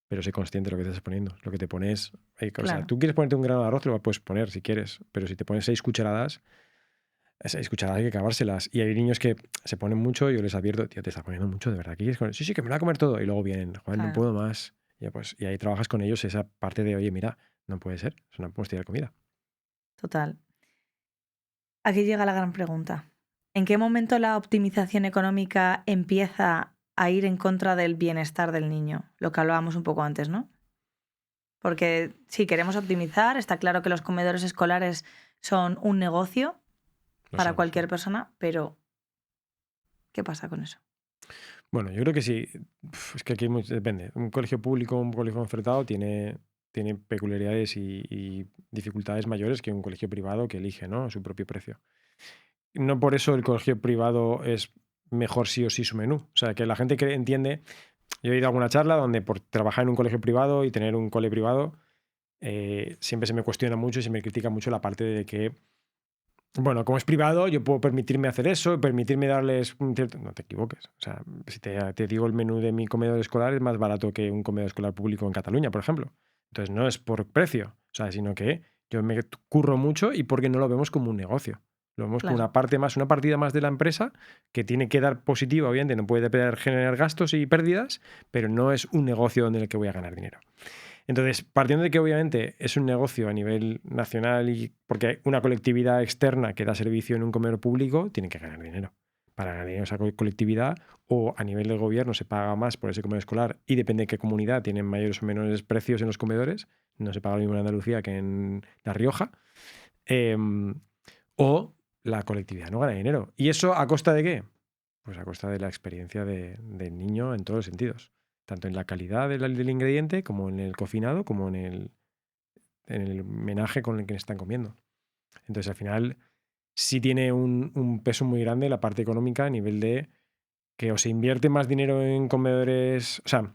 pero sé consciente de lo que te estás poniendo. Lo que te pones. O sea, Claro, tú quieres ponerte un grano de arroz, te lo puedes poner si quieres, pero si te pones 6 cucharadas, esas cucharadas hay que acabárselas. Y hay niños que se ponen mucho y yo les advierto, tío, te estás poniendo mucho, de verdad. ¿Qué quieres comer? Sí, sí, que me lo voy a comer todo. Y luego vienen, Juan, no claro, puedo más. Y ahí trabajas con ellos esa parte de, oye, mira, no puede ser, es una podemos tirar comida. total. Aquí llega la gran pregunta. ¿En qué momento la optimización económica empieza a ir en contra del bienestar del niño? Lo que hablábamos un poco antes, ¿no? Porque si queremos optimizar, está claro que los comedores escolares son un negocio Lo para son, lo cualquier son. persona, pero ¿qué pasa con eso? Bueno, yo creo que sí. Es que aquí depende. Un colegio público, un colegio concertado tiene peculiaridades y dificultades mayores que un colegio privado que elige, ¿no? A su propio precio. No por eso el colegio privado es mejor sí o sí su menú. O sea, que la gente que entiende. Yo he ido a alguna charla donde por trabajar en un colegio privado y tener un cole privado, siempre se me cuestiona mucho y se me critica mucho la parte de que, bueno, como es privado, yo puedo permitirme hacer eso, permitirme darles un cierto... No te equivoques. O sea, si te digo el menú de mi comedor escolar es más barato que un comedor escolar público en Cataluña, por ejemplo. Entonces no es por precio, o sea, sino que yo me curro mucho y porque no lo vemos como un negocio. Lo vemos como Claro, una parte más, una partida más de la empresa que tiene que dar positiva, obviamente, no puede generar gastos y pérdidas, pero no es un negocio donde el que voy a ganar dinero. Entonces, partiendo de que obviamente es un negocio a nivel nacional y porque una colectividad externa que da servicio en un comedor público tiene que ganar dinero. Para ganar dinero esa colectividad o a nivel del gobierno se paga más por ese comedor escolar y depende de qué comunidad tienen mayores o menores precios en los comedores. No se paga lo mismo en Andalucía que en La Rioja. O la colectividad no gana dinero. ¿Y eso a costa de qué? Pues a costa de la experiencia del niño en todos los sentidos. Tanto en la calidad del ingrediente, como en el cocinado, como en el menaje con el que están comiendo. Entonces, al final, sí tiene un peso muy grande la parte económica a nivel de que o se invierte más dinero en comedores. O sea,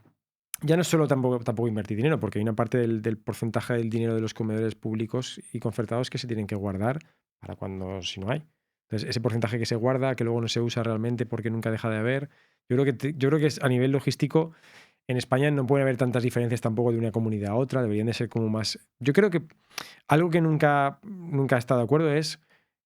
ya no es solo tampoco invertir dinero, porque hay una parte del porcentaje del dinero de los comedores públicos y concertados que se tienen que guardar para cuando, si no hay. Entonces, ese porcentaje que se guarda, que luego no se usa realmente porque nunca deja de haber, yo creo que es, a nivel logístico, en España no puede haber tantas diferencias tampoco de una comunidad a otra, deberían de ser como más... Yo creo que algo que nunca he estado de acuerdo es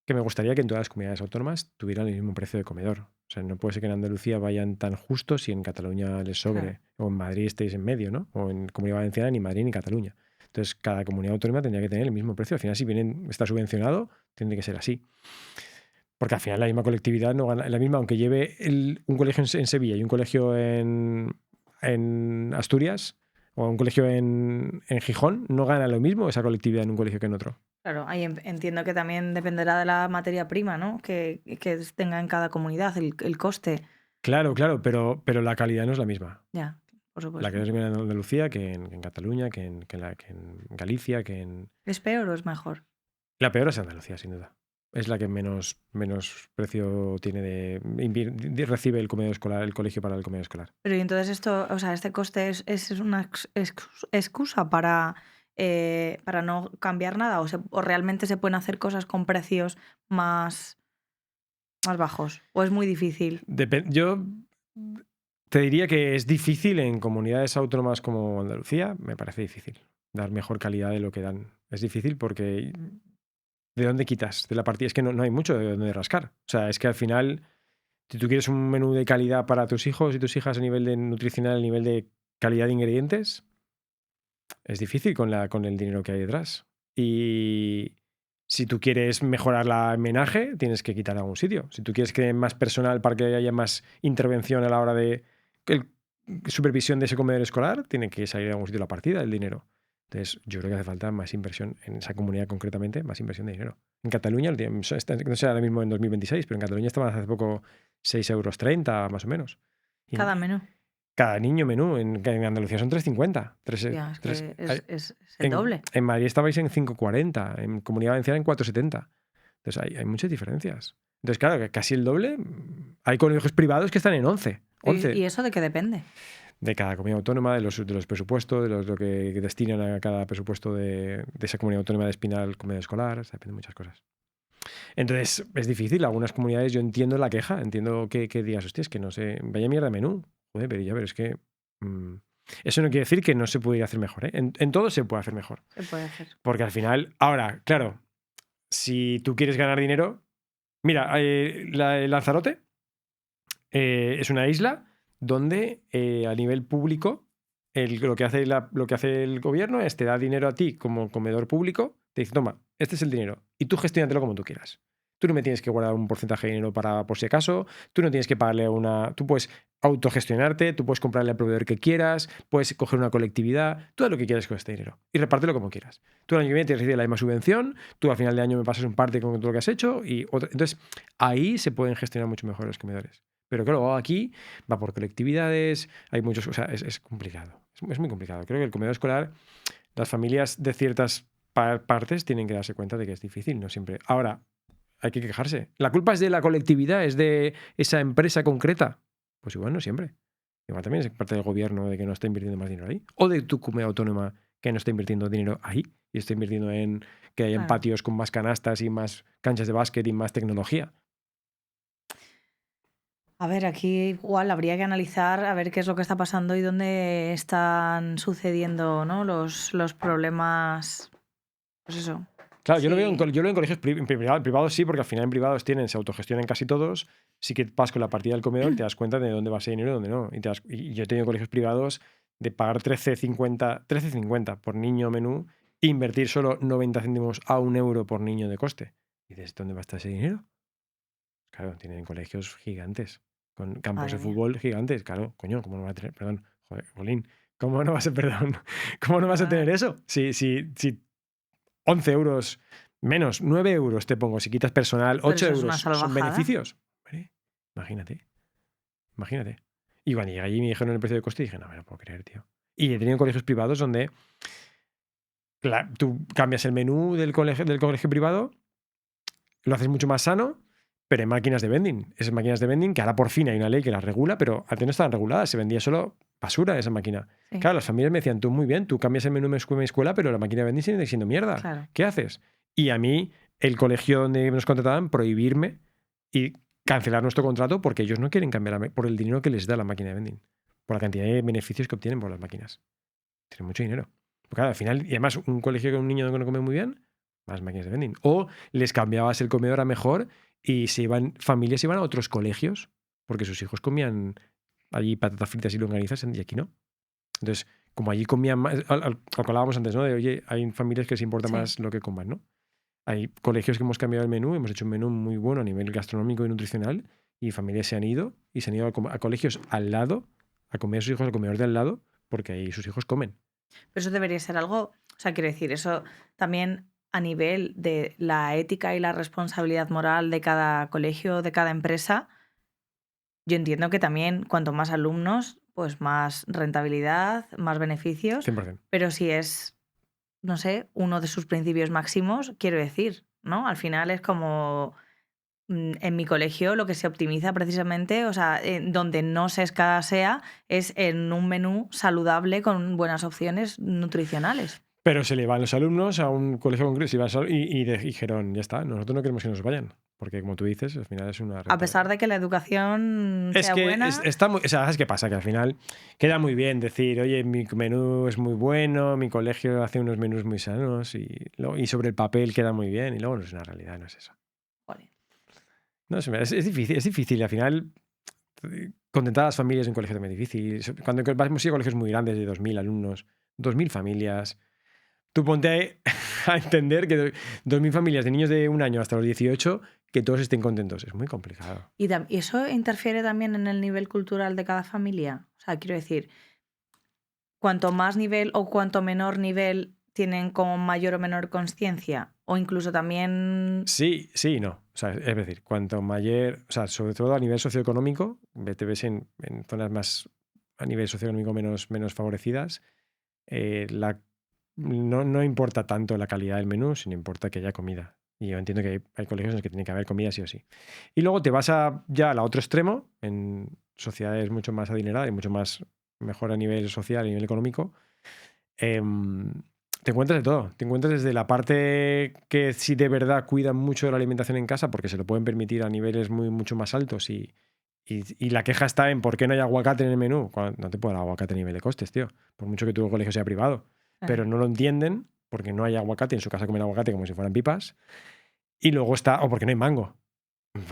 que me gustaría que en todas las comunidades autónomas tuvieran el mismo precio de comedor. O sea, no puede ser que en Andalucía vayan tan justos y en Cataluña les sobre, claro. o en Madrid estéis en medio, ¿no? O en Comunidad Valenciana ni Madrid ni Cataluña. Entonces, cada comunidad autónoma tendría que tener el mismo precio. Al final, si está subvencionado, tiene que ser así. Porque al final la misma colectividad no gana, la misma, aunque lleve un colegio en Sevilla y un colegio en Asturias o un colegio en Gijón, no gana lo mismo esa colectividad en un colegio que en otro. Claro, ahí entiendo que también dependerá de la materia prima, ¿no? Que tenga en cada comunidad el coste. Claro, pero la calidad no es la misma. Ya, por La supuesto. calidad es en Andalucía que en Cataluña, que en Galicia, que en... ¿Es peor o es mejor? La peor es Andalucía, sin duda. Es la que menos precio tiene recibe el comedor escolar, el colegio para el comedor escolar. Pero y entonces esto, o sea, este coste es una excusa para no cambiar nada o realmente se pueden hacer cosas con precios más bajos o es muy difícil. Yo te diría que es difícil en comunidades autónomas como Andalucía, me parece difícil dar mejor calidad de lo que dan. Es difícil porque ¿de dónde quitas? De la partida es que no hay mucho de dónde rascar. O sea, es que al final, si tú quieres un menú de calidad para tus hijos y tus hijas a nivel de nutricional, a nivel de calidad de ingredientes, es difícil con el dinero que hay detrás. Y si tú quieres mejorar la menaje, tienes que quitar algún sitio. Si tú quieres que haya más personal para que haya más intervención a la hora de supervisión de ese comedor escolar, tiene que salir de algún sitio la partida del dinero. Entonces, yo creo que hace falta más inversión en esa comunidad concretamente, más inversión de dinero. En Cataluña, no sé ahora mismo en 2026, pero en Cataluña estaban hace poco 6,30 € más o menos. Y Cada menú. cada niño menú. En Andalucía son 3,50. Ya, es que es el doble. En Madrid estabais en 5,40, en Comunidad Valenciana en 4,70. Entonces hay muchas diferencias. Entonces, claro, que casi el doble. Hay colegios privados que están en 11. ¿Y eso de qué depende? De cada comunidad autónoma, de los presupuestos, de lo que destinan a cada presupuesto de esa comunidad autónoma destinar al comedor escolar. O sea, depende de muchas cosas. Entonces, es difícil. Algunas comunidades, yo entiendo la queja, entiendo que digas, hostia, es que no sé, vaya mierda de menú. Joder, pero es que... eso no quiere decir que no se pudiera hacer mejor, ¿eh? En todo se puede hacer mejor. Se puede hacer. Porque al final, ahora, claro, si tú quieres ganar dinero... Mira, Lanzarote es una isla donde a nivel público lo que hace el gobierno es te da dinero a ti como comedor público, te dice, toma, este es el dinero y tú gestiónatelo como tú quieras. Tú no me tienes que guardar un porcentaje de dinero para por si acaso, tú no tienes que pagarle tú puedes autogestionarte, tú puedes comprarle al proveedor que quieras, puedes coger una colectividad, tú haz lo que quieras con este dinero y repártelo como quieras. Tú el año que viene tienes que recibir la misma subvención, tú al final de año me pasas un parte con todo lo que has hecho y entonces ahí se pueden gestionar mucho mejor los comedores. Pero claro, aquí va por colectividades, hay muchos, o sea, es complicado, es muy complicado. Creo que el comedor escolar, las familias de ciertas partes tienen que darse cuenta de que es difícil, no siempre. Ahora, hay que quejarse. ¿La culpa es de la colectividad, es de esa empresa concreta? Pues igual no siempre. Igual también es parte del gobierno de que no está invirtiendo más dinero ahí. O de tu comunidad autónoma que no está invirtiendo dinero ahí y está invirtiendo en que haya patios con más canastas y más canchas de básquet y más tecnología. A ver, aquí igual habría que analizar a ver qué es lo que está pasando y dónde están sucediendo, ¿no? los problemas. Pues eso. Claro, Sí. yo lo veo en colegios privados sí, porque al final en privados se autogestionan casi todos. Sí que vas con la partida del comedor y te das cuenta de dónde va ese dinero y dónde no. Y yo he tenido colegios privados de pagar 13,50 por niño menú e invertir solo 90 céntimos a 1 euro por niño de coste. Y dices, ¿dónde va a estar ese dinero? Claro, tienen colegios gigantes, con campos de fútbol gigantes. Claro, coño, ¿cómo no va a tener? Perdón, joder, Jolín, ¿cómo no vas a, perdón, ¿cómo no vas a tener eso? Si 11 euros menos, 9 euros te pongo, si quitas personal, 8 euros son beneficios. ¿Vale? Imagínate. Y cuando llegué allí me dijeron el precio de coste y dije, no me lo puedo creer, tío. Y he tenido colegios privados donde tú cambias el menú del colegio privado, lo haces mucho más sano, pero hay máquinas de vending. Esas máquinas de vending, que ahora por fin hay una ley que las regula, pero antes no estaban reguladas, se vendía solo basura esa máquina. Sí. Claro, las familias me decían, tú muy bien, tú cambias el menú de mi escuela, pero la máquina de vending sigue siendo mierda. Claro. ¿Qué haces? Y a mí, el colegio donde nos contrataban, prohibirme y cancelar nuestro contrato porque ellos no quieren cambiar por el dinero que les da la máquina de vending, por la cantidad de beneficios que obtienen por las máquinas. Tienen mucho dinero. Porque claro, al final, y además un colegio con un niño que no come muy bien, más máquinas de vending. O les cambiabas el comedor a mejor y familias se iban a otros colegios porque sus hijos comían allí patatas fritas y longanizas y aquí no. Entonces, como allí comían más, lo que hablábamos antes, ¿no? De, oye, hay familias que les importa más lo que coman, ¿no? Hay colegios que hemos cambiado el menú, hemos hecho un menú muy bueno a nivel gastronómico y nutricional y familias se han ido a colegios al lado, a comer a sus hijos al comedor de al lado, porque ahí sus hijos comen. Pero eso debería ser algo, o sea, quiero decir, eso también a nivel de la ética y la responsabilidad moral de cada colegio, de cada empresa. Yo entiendo que también cuanto más alumnos, pues más rentabilidad, más beneficios, 100%. pero si es, no sé, uno de sus principios máximos, quiero decir, ¿no? Al final es como en mi colegio lo que se optimiza precisamente, o sea, donde no se escasea es en un menú saludable con buenas opciones nutricionales. Pero se le van los alumnos a un colegio concreto y dijeron, ya está, nosotros no queremos que nos vayan. Porque como tú dices, al final es una A pesar de que la educación Es sea que buena, está muy. O sea, ¿sabes qué pasa? Que al final queda muy bien decir, oye, mi menú es muy bueno, mi colegio hace unos menús muy sanos y sobre el papel queda muy bien. Y luego no es una realidad, no es eso. joder, No, es difícil, es difícil. Al final, contentar a las familias en un colegio también es difícil. Cuando vamos a colegios muy grandes de 2.000 alumnos, 2.000 familias, tú ponte a entender que 2.000 familias de niños de 1 año hasta los 18, que todos estén contentos. Es muy complicado. ¿Y eso interfiere también en el nivel cultural de cada familia? O sea, quiero decir, cuanto más nivel o cuanto menor nivel tienen como mayor o menor conciencia, o incluso también... Sí, sí y no. O sea, es decir, cuanto mayor, o sea, sobre todo a nivel socioeconómico, te ves en zonas más a nivel socioeconómico menos favorecidas, no importa tanto la calidad del menú, sino importa que haya comida. Y yo entiendo que hay colegios en los que tiene que haber comida sí o sí. Y luego te vas ya al otro extremo, en sociedades mucho más adineradas y mucho más mejor a nivel social y a nivel económico. Te encuentras de todo. Te encuentras desde la parte que sí de verdad cuidan mucho de la alimentación en casa porque se lo pueden permitir a niveles mucho más altos y la queja está en por qué no hay aguacate en el menú. No te puede dar aguacate a nivel de costes, tío. Por mucho que tu colegio sea privado. Pero no lo entienden porque no hay aguacate. En su casa comen aguacate como si fueran pipas. Y luego está, o porque no hay mango.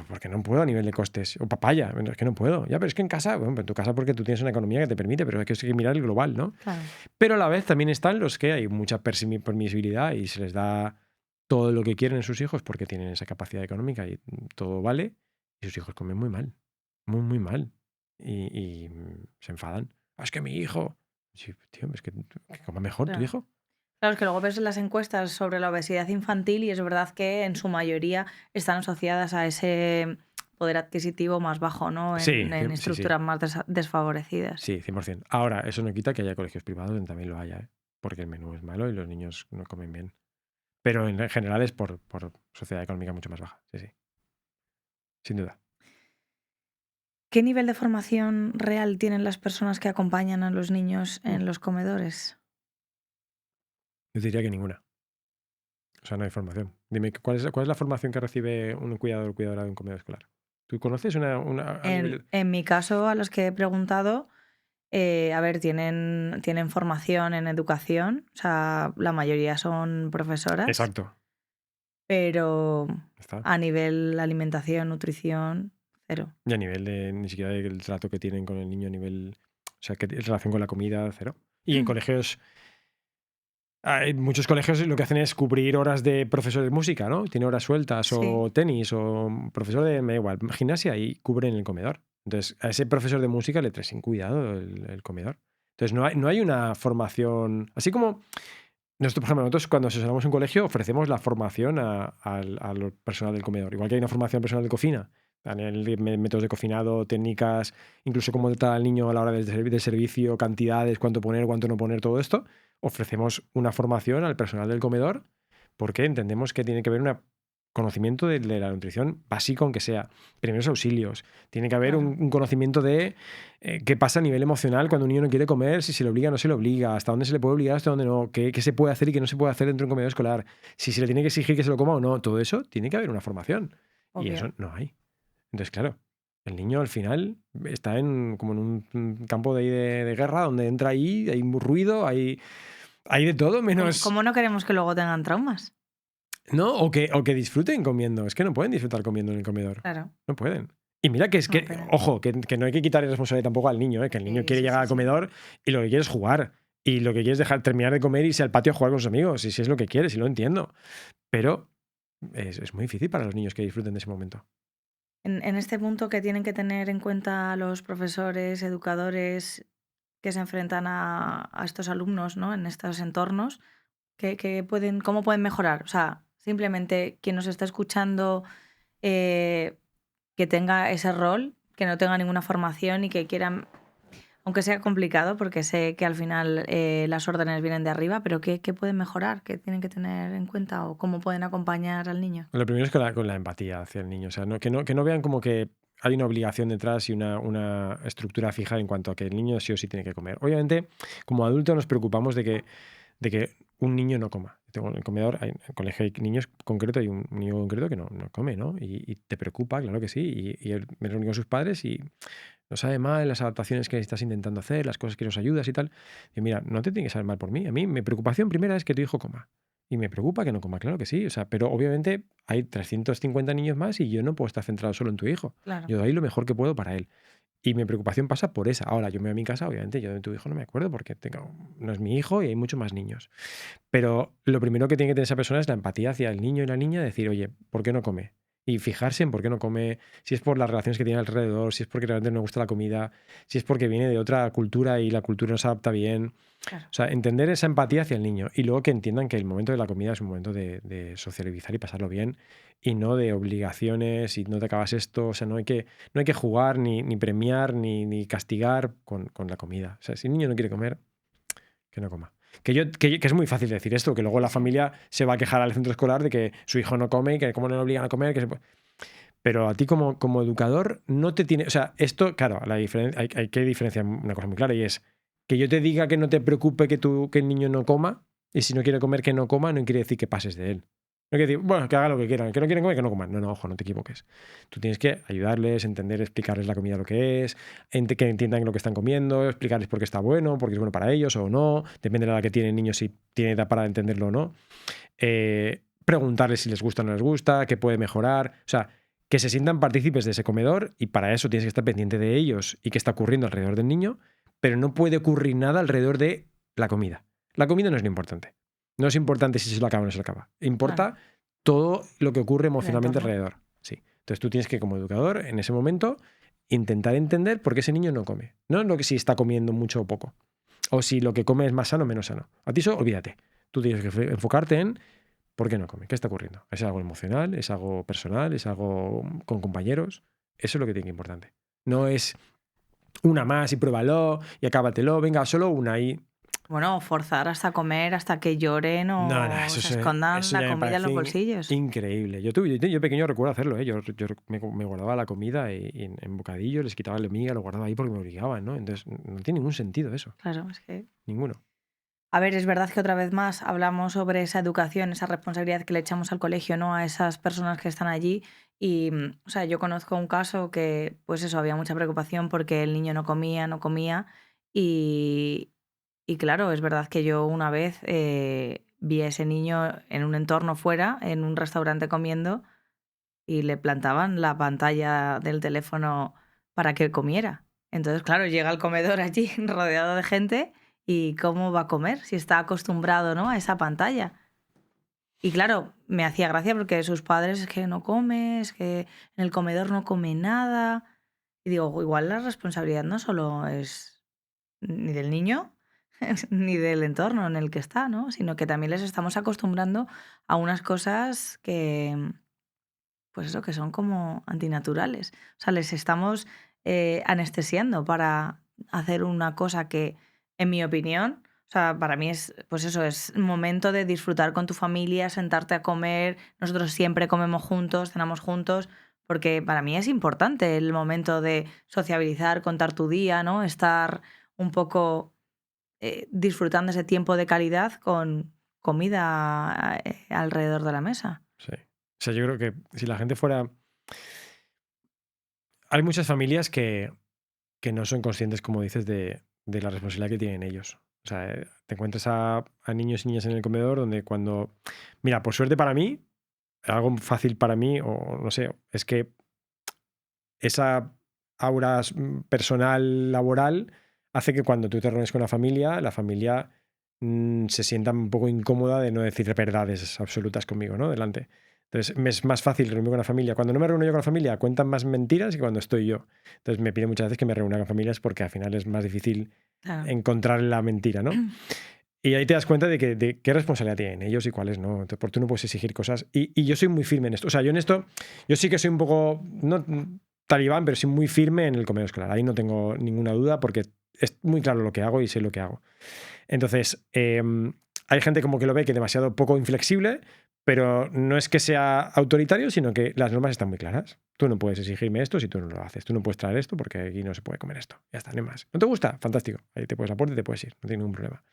Porque no puedo a nivel de costes. O papaya, es que no puedo. Ya, pero es que en casa, bueno, en tu casa porque tú tienes una economía que te permite, pero hay que mirar el global, ¿no? Claro. Pero a la vez también están los que hay mucha permisibilidad y se les da todo lo que quieren a sus hijos porque tienen esa capacidad económica y todo vale. Y sus hijos comen muy mal. Muy, muy mal. Y se enfadan. "Ah, es que mi hijo. Sí, tío, es que coma mejor tu Claro. hijo. Claro, es que luego ves las encuestas sobre la obesidad infantil y es verdad que en su mayoría están asociadas a ese poder adquisitivo más bajo, ¿no? Sí, En sí, sí. estructuras más desfavorecidas. Sí, 100%. Ahora, eso no quita que haya colegios privados donde también lo haya, ¿eh? Porque el menú es malo y los niños no comen bien. Pero en general es por sociedad económica mucho más baja. Sí, sí. Sin duda. ¿Qué nivel de formación real tienen las personas que acompañan a los niños en los comedores? Yo diría que ninguna. O sea, no hay formación. Dime, ¿cuál es la formación que recibe un cuidador o cuidadora de un comedor escolar? ¿Tú conoces a nivel... En mi caso, a los que he preguntado, a ver, tienen formación en educación, o sea, la mayoría son profesoras, Exacto. pero Está. a nivel alimentación, nutrición, cero. Y a nivel de ni siquiera del trato que tienen con el niño, a nivel. O sea, que en relación con la comida, cero. Y en colegios. Hay muchos colegios lo que hacen es cubrir horas de profesor de música, ¿no? Tiene horas sueltas Sí, o tenis o profesor de, me da igual, gimnasia y cubren el comedor. Entonces, a ese profesor de música le trae sin cuidado el comedor. Entonces, no hay una formación. Así como nosotros, por ejemplo, nosotros cuando asesoramos un colegio ofrecemos la formación al personal del comedor. Igual que hay una formación al personal de cocina, a nivel de métodos de cocinado, técnicas, incluso cómo tratar al niño a la hora del servicio, cantidades, cuánto poner, cuánto no poner, todo esto. Ofrecemos una formación al personal del comedor porque entendemos que tiene que haber un conocimiento de la nutrición básico, aunque sea primeros auxilios. Tiene que haber claro. un conocimiento de qué pasa a nivel emocional cuando un niño no quiere comer, si se le obliga o no se le obliga, hasta dónde se le puede obligar, hasta dónde no, qué se puede hacer y qué no se puede hacer dentro de un comedor escolar, si se le tiene que exigir que se lo coma o no. Todo eso tiene que haber una formación. Y Obvio. eso no hay. Entonces, claro, el niño al final está como en un campo de guerra donde entra ahí, hay un ruido, hay de todo menos. ¿Cómo no queremos que luego tengan traumas? No, o que disfruten comiendo. Es que no pueden disfrutar comiendo en el comedor. Claro. No pueden. Y mira que es No, que, pero... ojo, que no hay que quitarle responsabilidad tampoco al niño, que el niño Sí, quiere sí, llegar sí, al sí. comedor y lo que quiere es jugar. Y lo que quiere es terminar de comer y irse al patio a jugar con sus amigos. Y si es lo que quiere, si lo entiendo. Pero es muy difícil para los niños que disfruten de ese momento. En este punto que tienen que tener en cuenta los profesores, educadores que se enfrentan a estos alumnos, ¿no? En estos entornos, ¿cómo pueden mejorar? O sea, simplemente quien nos está escuchando que tenga ese rol, que no tenga ninguna formación y que quieran... Aunque sea complicado, porque sé que al final las órdenes vienen de arriba, pero ¿qué pueden mejorar? ¿Qué tienen que tener en cuenta? ¿O cómo pueden acompañar al niño? Lo primero es con la empatía hacia el niño. O sea, que no vean como que hay una obligación detrás y una estructura fija en cuanto a que el niño sí o sí tiene que comer. Obviamente, como adultos nos preocupamos de que un niño no coma. Tengo en el comedor, en el colegio hay niños concretos, hay un niño concreto que no come, ¿no? Y te preocupa, claro que sí. Y él me reúne con sus padres y no sabe mal las adaptaciones que estás intentando hacer, las cosas que nos ayudas y tal. Y mira, no te tiene que saber mal por mí. A mí, mi preocupación primera es que tu hijo coma. Y me preocupa que no coma, claro que sí. O sea, pero obviamente hay 350 niños más y yo no puedo estar centrado solo en tu hijo. Claro, Yo doy lo mejor que puedo para él. Y mi preocupación pasa por esa. Ahora, yo me voy a mi casa, obviamente, yo de tu hijo no me acuerdo porque no es mi hijo y hay muchos más niños. Pero lo primero que tiene que tener esa persona es la empatía hacia el niño y la niña, decir, oye, ¿por qué no come? Y fijarse en por qué no come, si es por las relaciones que tiene alrededor, si es porque realmente no le gusta la comida, si es porque viene de otra cultura y la cultura no se adapta bien. claro. O sea, entender esa empatía hacia el niño y luego que entiendan que el momento de la comida es un momento de socializar y pasarlo bien y no de obligaciones y no te acabas esto. O sea, no hay que jugar, ni premiar, ni castigar con la comida. O sea, si el niño no quiere comer, que no coma. Que es muy fácil decir esto, que luego la Sí, sí. familia se va a quejar al centro escolar de que su hijo no come y que cómo no le obligan a comer. Pero a ti como educador no te tiene... O sea, esto, claro, hay que diferenciar una cosa muy clara y es que yo te diga que no te preocupe que el niño no coma y si no quiere comer que no coma no quiere decir que pases de él. No quiere decir, bueno, que haga lo que quieran, que no quieren comer, que no coman. No, no, ojo, no te equivoques. Tú tienes que ayudarles, entender, explicarles la comida lo que es, que entiendan lo que están comiendo, explicarles por qué está bueno, porque es bueno para ellos o no, depende de la edad que tiene el niño si tiene edad para entenderlo o no. Preguntarles si les gusta o no les gusta, qué puede mejorar. O sea, que se sientan partícipes de ese comedor y para eso tienes que estar pendiente de ellos y qué está ocurriendo alrededor del niño, pero no puede ocurrir nada alrededor de la comida. La comida no es lo importante. No es importante si se lo acaba o no se lo acaba. Claro, Importa todo lo que ocurre el emocionalmente entorno. alrededor. Sí. Entonces tú tienes que, como educador, en ese momento, intentar entender por qué ese niño no come. No lo que si está comiendo mucho o poco. O si lo que come es más sano o menos sano. A ti eso, olvídate. Tú tienes que enfocarte en por qué no come, qué está ocurriendo. ¿Es algo emocional? ¿Es algo personal? ¿Es algo con compañeros? Eso es lo que tiene que ser importante. No es una más y pruébalo y acábatelo. Venga, solo una y... Bueno, forzar hasta comer, hasta que lloren No, no, o se escondan eso la ya me comida en los parece bolsillos. increíble. Yo pequeño recuerdo hacerlo, ¿eh? Yo me guardaba la comida y en bocadillo, les quitaba la miga, lo guardaba ahí porque me obligaban, ¿no? Entonces no tiene ningún sentido eso, Claro, es que... ninguno. A ver, es verdad que otra vez más hablamos sobre esa educación, esa responsabilidad que le echamos al colegio, ¿no? A esas personas que están allí. Y, o sea, yo conozco un caso que, pues eso, había mucha preocupación porque el niño no comía, no comía. Y, y claro, es verdad que yo una vez vi a ese niño en un entorno fuera, en un restaurante comiendo, y le plantaban la pantalla del teléfono para que comiera. Entonces, claro, llega al comedor allí rodeado de gente y ¿cómo va a comer si está acostumbrado, ¿no?, a esa pantalla? Y claro, me hacía gracia porque sus padres es que no come, es que en el comedor no come nada. Y digo, igual la responsabilidad no solo es ni del niño ni del entorno en el que está, ¿no? Sino que también les estamos acostumbrando a unas cosas que, pues eso, que son como antinaturales. O sea, les estamos anestesiando para hacer una cosa que, en mi opinión, o sea, para mí es, pues eso, es momento de disfrutar con tu familia, sentarte a comer. Nosotros siempre comemos juntos, cenamos juntos, porque para mí es importante el momento de sociabilizar, contar tu día, ¿no? Estar un poco disfrutando ese tiempo de calidad con comida alrededor de la mesa. Sí. O sea, yo creo que si la gente fuera... Hay muchas familias que no son conscientes, como dices, de la responsabilidad que tienen ellos. O sea, te encuentras a niños y niñas en el comedor donde cuando... Mira, por suerte para mí, algo fácil para mí, o no sé, es que esa aura personal, laboral, hace que cuando tú te reúnes con la familia se sienta un poco incómoda de no decir verdades absolutas conmigo, ¿no? Delante. Entonces, me es más fácil reunirme con la familia. Cuando no me reúno yo con la familia, cuentan más mentiras que cuando estoy yo. Entonces, me pide muchas veces que me reúna con familias porque al final es más difícil Claro. encontrar la mentira, ¿no? Y ahí te das cuenta de qué responsabilidad tienen ellos y cuáles no. Entonces, porque tú no puedes exigir cosas. Y yo soy muy firme en esto. O sea, yo en esto, yo sí que soy un poco, no talibán, pero sí muy firme en el comedor escolar. Ahí no tengo ninguna duda porque es muy claro lo que hago y sé lo que hago. Entonces, hay gente como que lo ve que es demasiado poco inflexible, pero no es que sea autoritario, sino que las normas están muy claras. Tú no puedes exigirme esto si tú no lo haces. Tú no puedes traer esto porque aquí no se puede comer esto. Ya está, no hay más. ¿No te gusta? Fantástico. Ahí te puedes a la puerta y te puedes ir. No tiene ningún problema.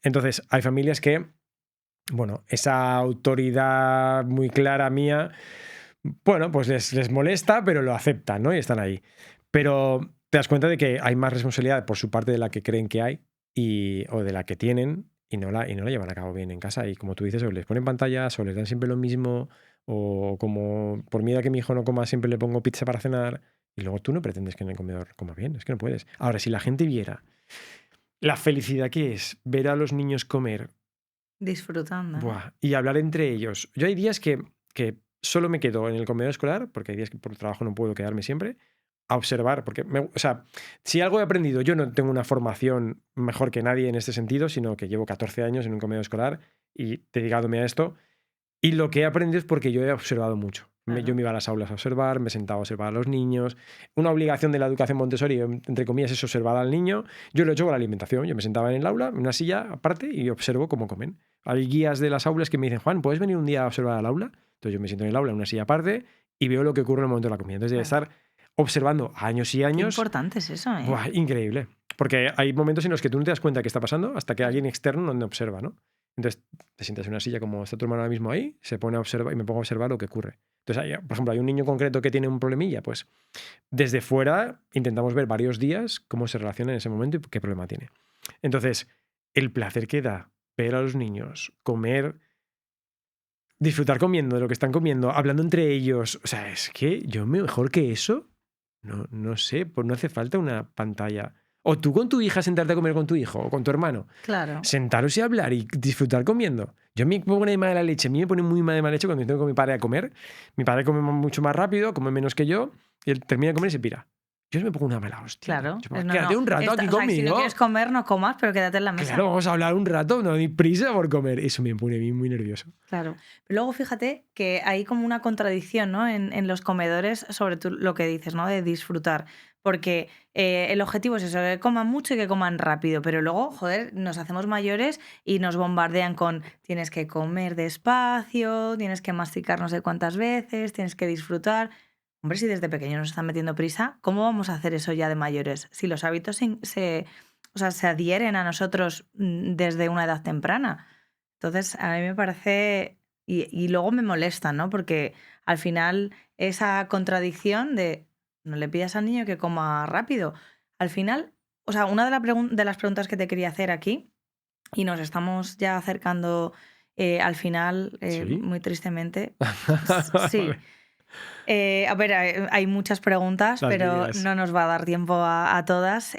Entonces, hay familias que, bueno, esa autoridad muy clara mía, bueno, pues les molesta, pero lo aceptan, ¿no? Y están ahí. Pero te das cuenta de que hay más responsabilidad por su parte de la que creen que hay o de la que tienen y no la llevan a cabo bien en casa. Y como tú dices, o les ponen pantallas o les dan siempre lo mismo, o como por miedo a que mi hijo no coma, siempre le pongo pizza para cenar. Y luego tú no pretendes que en el comedor coma bien, es que no puedes. Ahora, si la gente viera la felicidad que es ver a los niños comer, Disfrutando. buah, y hablar entre ellos. Yo hay días que solo me quedo en el comedor escolar, porque hay días que por trabajo no puedo quedarme siempre, a observar, porque, o sea, si algo he aprendido, yo no tengo una formación mejor que nadie en este sentido, sino que llevo 14 años en un comedor escolar y dedicándome a esto, y lo que he aprendido es porque yo he observado mucho. Claro. Yo me iba a las aulas a observar, me sentaba a observar a los niños. Una obligación de la educación Montessori, entre comillas, es observar al niño. Yo lo he hecho con la alimentación. Yo me sentaba en el aula, en una silla aparte, y observo cómo comen. Hay guías de las aulas que me dicen, Juan, ¿puedes venir un día a observar al aula? Entonces yo me siento en el aula, en una silla aparte, y veo lo que ocurre en el momento de la comida. Entonces, de estar observando años y Qué años. importante es eso, ¿eh? Buah, increíble. Porque hay momentos en los que tú no te das cuenta qué está pasando hasta que alguien externo no observa, ¿no? Entonces te sientas en una silla como está tu hermano ahora mismo ahí, se pone a observar y me pongo a observar lo que ocurre. Entonces, por ejemplo, hay un niño concreto que tiene un problemilla, pues desde fuera intentamos ver varios días cómo se relaciona en ese momento y qué problema tiene. Entonces, el placer que da ver a los niños comer, disfrutar comiendo de lo que están comiendo, hablando entre ellos, o sea, es que yo mejor que eso, no sé, pues no hace falta una pantalla. O tú con tu hija sentarte a comer con tu hijo o con tu hermano. Claro. Sentaros y hablar y disfrutar comiendo. Yo me pongo de mala leche. A mí me pone muy mal de mala leche cuando tengo con mi padre a comer. Mi padre come mucho más rápido, come menos que yo, y él termina de comer y se pira. Yo me pongo una mala hostia. Claro. Quédate un rato aquí o sea, conmigo. si no quieres comer, no comas, pero quédate en la mesa. Claro, vamos a hablar un rato, no hay prisa por comer. Eso me pone a mí muy nervioso. Claro. Pero luego fíjate que hay como una contradicción, ¿no? En los comedores sobre lo que dices, ¿no? De disfrutar. Porque el objetivo es eso, que coman mucho y que coman rápido. Pero luego, joder, nos hacemos mayores y nos bombardean con tienes que comer despacio, tienes que masticar no sé cuántas veces, tienes que disfrutar. Hombre, si desde pequeños nos están metiendo prisa, ¿cómo vamos a hacer eso ya de mayores? Si los hábitos se adhieren a nosotros desde una edad temprana. Entonces, a mí me parece, y luego me molesta, ¿no? Porque al final esa contradicción de no le pidas al niño que coma rápido. Al final, o sea, una de las preguntas que te quería hacer aquí, y nos estamos ya acercando al final, ¿Sí? muy tristemente. Sí. A ver, hay muchas preguntas, pero no nos va a dar tiempo a todas.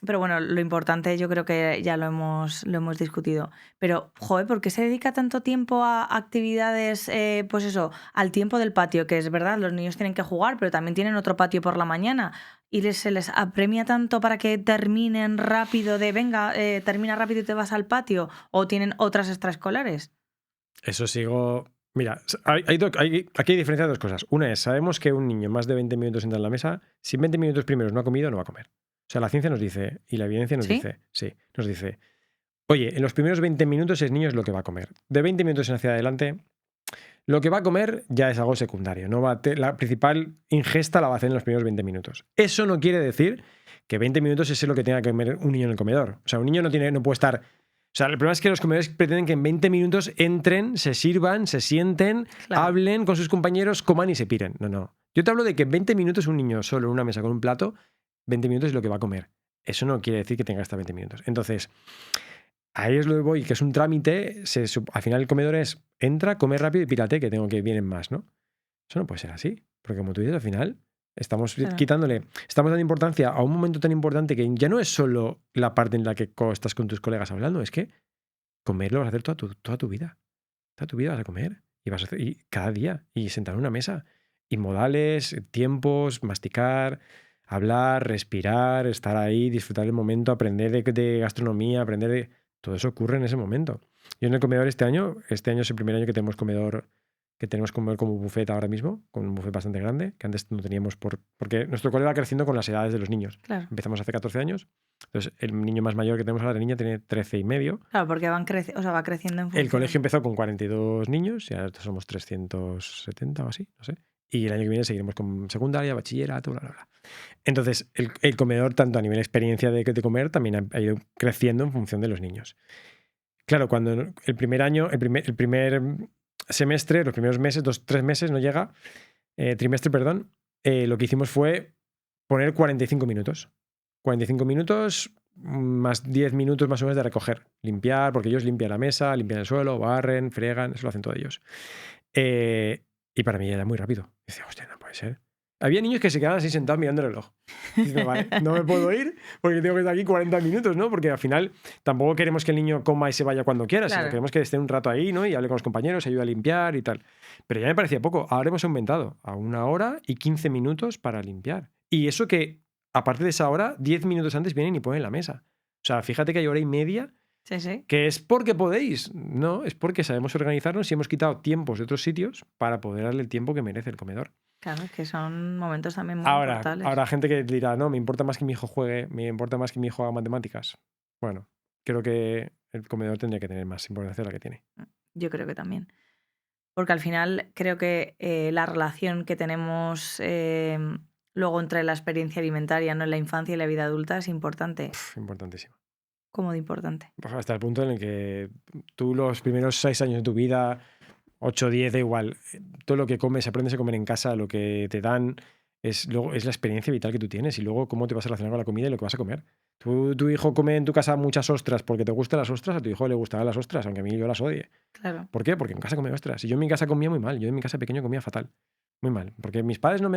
Pero bueno, lo importante yo creo que ya lo hemos discutido. Pero, joder, ¿por qué se dedica tanto tiempo a actividades, pues eso, al tiempo del patio? Que es verdad, los niños tienen que jugar, pero también tienen otro patio por la mañana. Y se les apremia tanto para que terminen rápido venga, termina rápido y te vas al patio. ¿O tienen otras extraescolares? Eso sigo... Mira, aquí hay diferencia de dos cosas. Una es, sabemos que un niño más de 20 minutos entra en la mesa, si en 20 minutos primeros no ha comido, no va a comer. O sea, la ciencia nos dice, y la evidencia nos dice, nos dice, oye, en los primeros 20 minutos ese niño es lo que va a comer. De 20 minutos hacia adelante, lo que va a comer ya es algo secundario. La principal ingesta la va a hacer en los primeros 20 minutos. Eso no quiere decir que 20 minutos es lo que tenga que comer un niño en el comedor. O sea, un niño no puede estar... O sea, el problema es que los comedores pretenden que en 20 minutos entren, se sirvan, se sienten, hablen con sus compañeros, coman y se piren. No. Yo te hablo de que en 20 minutos un niño solo en una mesa con un plato, 20 minutos es lo que va a comer. Eso no quiere decir que tenga hasta 20 minutos. Entonces, ahí es lo que voy, que es un trámite. Al final el comedor es, entra, come rápido y pírate, que vienen más, ¿no? Eso no puede ser así. Porque como tú dices, al final... Estamos dando importancia a un momento tan importante que ya no es solo la parte en la que estás con tus colegas hablando, es que comer lo vas a hacer toda tu vida. Toda tu vida vas a comer y cada día y sentar en una mesa. Y modales, tiempos, masticar, hablar, respirar, estar ahí, disfrutar del momento, aprender de gastronomía, Todo eso ocurre en ese momento. Yo en el comedor este año es el primer año que tenemos comedor que tenemos como buffet ahora mismo, con un buffet bastante grande, que antes no teníamos porque nuestro cole va creciendo con las edades de los niños. Claro. Empezamos hace 14 años, entonces el niño más mayor que tenemos ahora, la niña, tiene 13 y medio. Claro, porque va creciendo en función. El colegio empezó con 42 niños, y ahora somos 370 o así, no sé. Y el año que viene seguiremos con secundaria, bachillerato, bla, bla, bla. Entonces, el comedor, tanto a nivel experiencia de comer, también ha ido creciendo en función de los niños. Claro, cuando el primer año, el primer semestre, los primeros meses, 2-3 meses, no llega, trimestre, perdón, lo que hicimos fue poner 45 minutos. 45 minutos más 10 minutos más o menos de recoger, limpiar, porque ellos limpian la mesa, limpian el suelo, barren, fregan, eso lo hacen todos ellos. Y para mí era muy rápido. Dice, hostia, no puede ser. Había niños que se quedaban así sentados mirando el reloj. Dice, vale, no me puedo ir porque tengo que estar aquí 40 minutos, ¿no? Porque al final tampoco queremos que el niño coma y se vaya cuando quiera, Claro. sino queremos que esté un rato ahí, ¿no? Y hable con los compañeros, ayude a limpiar y tal. Pero ya me parecía poco. Ahora hemos aumentado a 1 hora y 15 minutos para limpiar. Y eso que, aparte de esa hora, 10 minutos antes vienen y ponen la mesa. O sea, fíjate que hay 1 hora y media. Sí, sí. Que es porque podéis, no, es porque sabemos organizarnos y hemos quitado tiempos de otros sitios para poder darle el tiempo que merece el comedor. Claro, que son momentos también muy Ahora, importantes. habrá gente que dirá, no, me importa más que mi hijo juegue, me importa más que mi hijo haga matemáticas. Bueno, creo que el comedor tendría que tener más importancia de la que tiene. Yo creo que también. Porque al final creo que la relación que tenemos luego entre la experiencia alimentaria, ¿no? En la infancia y la vida adulta es importante. Importantísimo. ¿Cómo de importante? Pues hasta el punto en el que tú los primeros 6 años de tu vida, 8, 10, da igual, todo lo que comes, aprendes a comer en casa, lo que te dan, es la experiencia vital que tú tienes y luego cómo te vas a relacionar con la comida y lo que vas a comer. Tu hijo come en tu casa muchas ostras porque te gustan las ostras, a tu hijo le gustarán las ostras, aunque a mí yo las odie. Claro. ¿Por qué? Porque en casa come ostras. Y yo en mi casa comía muy mal. Yo en mi casa pequeño comía fatal. Muy mal. Porque mis padres no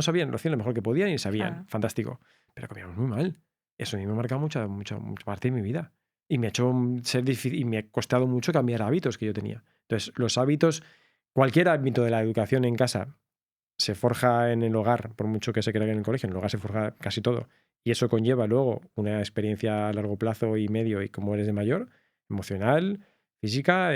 sabían, lo hacían lo mejor que podían y sabían. Claro. Fantástico. Pero comíamos muy mal. Eso a mí me ha marcado mucha parte de mi vida. Y me ha hecho ser difícil y me ha costado mucho cambiar hábitos que yo tenía. Entonces, los hábitos, cualquier ámbito de la educación en casa se forja en el hogar, por mucho que se crea en el colegio, en el hogar se forja casi todo. Y eso conlleva luego una experiencia a largo plazo y medio y como eres de mayor, emocional, física, a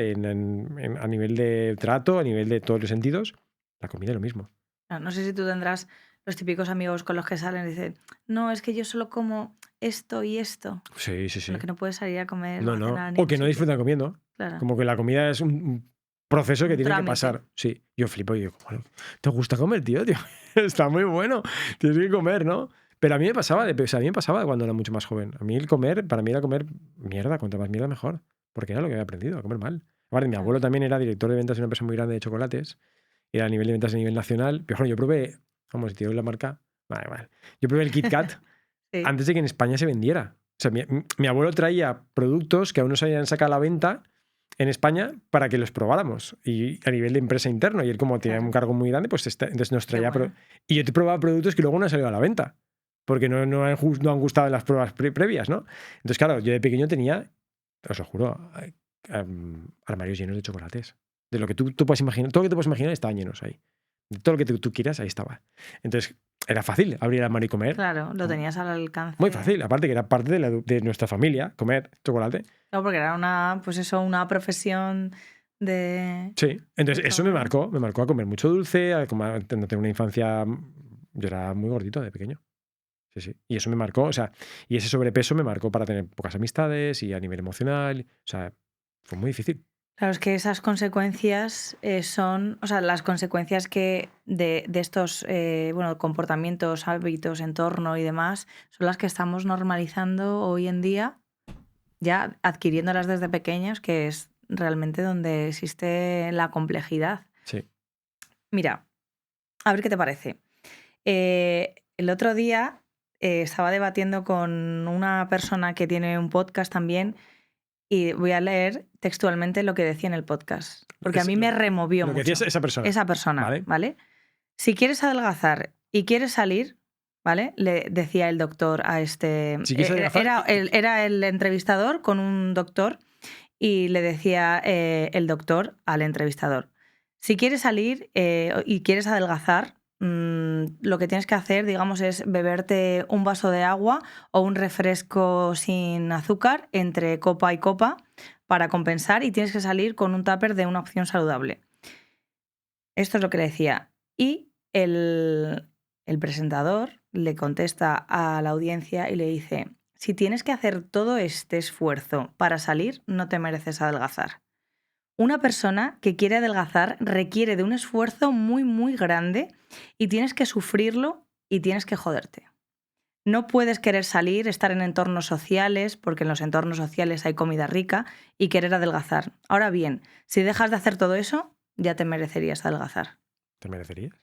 nivel de trato, a nivel de todos los sentidos. La comida es lo mismo. No sé si tú tendrás los típicos amigos con los que salen y dicen, no, es que yo solo como esto y esto. Sí, sí, sí. Lo que no puedes salir a comer No, o a no. cenar a O ningún que no sitio. disfrutan comiendo. Claro. Como que la comida es un proceso que Un tiene que trámite. pasar. Sí, yo flipo y digo, bueno, ¿te gusta comer, tío? Está muy bueno. Tienes que comer, ¿no? Pero a mí me pasaba, cuando era mucho más joven. A mí el comer, para mí era comer mierda, cuanto más mierda mejor. Porque era lo que había aprendido, a comer mal. Aparte, mi abuelo también era director de ventas de una empresa muy grande de chocolates. Era a nivel de ventas a nivel nacional. Pero bueno, yo probé, vamos, si te doy la marca, vale. Yo probé el Kit Kat Sí. antes de que en España se vendiera. O sea, mi abuelo traía productos que aún no se habían sacado a la venta en España para que los probáramos y a nivel de empresa interno. Y él, como tenía Claro. un cargo muy grande, pues entonces nos traía. Qué bueno. Y yo te probaba productos que luego no han salido a la venta porque no han gustado en las pruebas previas, ¿no? Entonces, claro, yo de pequeño tenía, os lo juro, armarios llenos de chocolates. De lo que tú puedes imaginar, todo lo que te puedes imaginar estaban llenos ahí. De todo lo que tú quieras, ahí estaba. Entonces, era fácil abrir el armario y comer. Claro, lo tenías al alcance. Muy fácil, aparte que era parte de nuestra familia, comer chocolate. Claro, porque era una profesión de... Sí, entonces de eso me todo. marcó a comer mucho dulce, a no tener una infancia. Yo era muy gordito de pequeño. Sí, sí. Y eso me marcó, o sea, y ese sobrepeso me marcó para tener pocas amistades y a nivel emocional. O sea, fue muy difícil. Claro, es que esas consecuencias son, o sea, las consecuencias que de estos comportamientos, hábitos, entorno y demás, son las que estamos normalizando hoy en día, ya adquiriéndolas desde pequeños, que es realmente donde existe la complejidad. Sí. Mira, a ver qué te parece. El otro día estaba debatiendo con una persona que tiene un podcast también y voy a leer textualmente lo que decía en el podcast, porque a mí me removió Lo que mucho. decía esa persona. Esa persona, ¿vale? Si quieres adelgazar y quieres salir, ¿vale? Le decía el doctor a este... Si quieres adelgazar, era el entrevistador con un doctor y le decía el doctor al entrevistador, si quieres salir y quieres adelgazar, lo que tienes que hacer, digamos, es beberte un vaso de agua o un refresco sin azúcar entre copa y copa para compensar y tienes que salir con un tupper de una opción saludable. Esto es lo que le decía. Y el presentador le contesta a la audiencia y le dice, si tienes que hacer todo este esfuerzo para salir, no te mereces adelgazar. Una persona que quiere adelgazar requiere de un esfuerzo muy, muy grande y tienes que sufrirlo y tienes que joderte. No puedes querer salir, estar en entornos sociales, porque en los entornos sociales hay comida rica, y querer adelgazar. Ahora bien, si dejas de hacer todo eso, ya te merecerías adelgazar. ¿Te merecerías?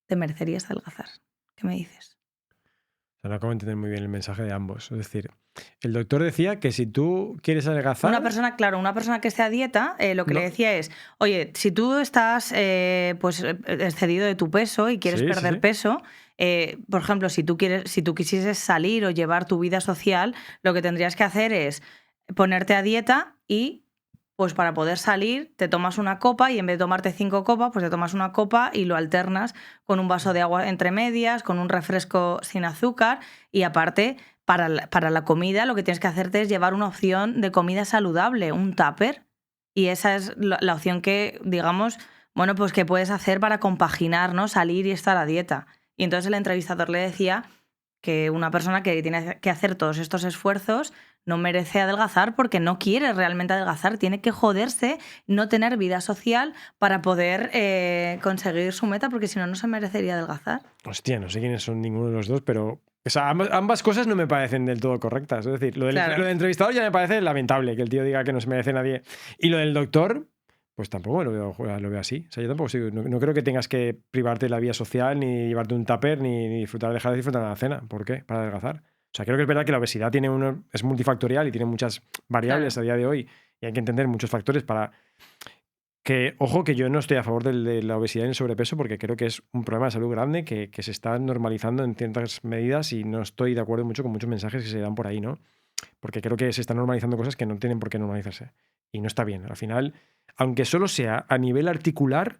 Te merecerías adelgazar. ¿Qué me dices? O sea, no acabo de entender muy bien el mensaje de ambos. Es decir, el doctor decía que si tú quieres adelgazar... Una persona que esté a dieta, lo que No. le decía es, oye, si tú estás excedido de tu peso y quieres Sí, sí, perder sí. peso, por ejemplo, si tú quisieses salir o llevar tu vida social, lo que tendrías que hacer es ponerte a dieta y, pues para poder salir, te tomas una copa y en vez de tomarte 5 copas, pues te tomas una copa y lo alternas con un vaso de agua entre medias, con un refresco sin azúcar y aparte... Para la comida lo que tienes que hacerte es llevar una opción de comida saludable, un tupper. Y esa es la opción que, digamos, bueno, pues que puedes hacer para compaginar, ¿no? Salir y estar a dieta. Y entonces el entrevistador le decía que una persona que tiene que hacer todos estos esfuerzos no merece adelgazar porque no quiere realmente adelgazar, tiene que joderse, no tener vida social para poder conseguir su meta, porque si no, no se merecería adelgazar. Hostia, no sé quiénes son ninguno de los dos, pero... O sea, ambas cosas no me parecen del todo correctas. Es decir, lo del entrevistador ya me parece lamentable, que el tío diga que no se merece nadie. Y lo del doctor, pues tampoco lo veo así. O sea, yo tampoco no creo que tengas que privarte de la vida social, ni llevarte un tupper, ni dejar de disfrutar de la cena. ¿Por qué? Para adelgazar. O sea, creo que es verdad que la obesidad es multifactorial y tiene muchas variables a día de hoy. Y hay que entender muchos factores para... Que, ojo, que yo no estoy a favor de la obesidad y el sobrepeso porque creo que es un problema de salud grande que se está normalizando en ciertas medidas y no estoy de acuerdo mucho con muchos mensajes que se dan por ahí, ¿no? Porque creo que se están normalizando cosas que no tienen por qué normalizarse. Y no está bien. Al final, aunque solo sea a nivel articular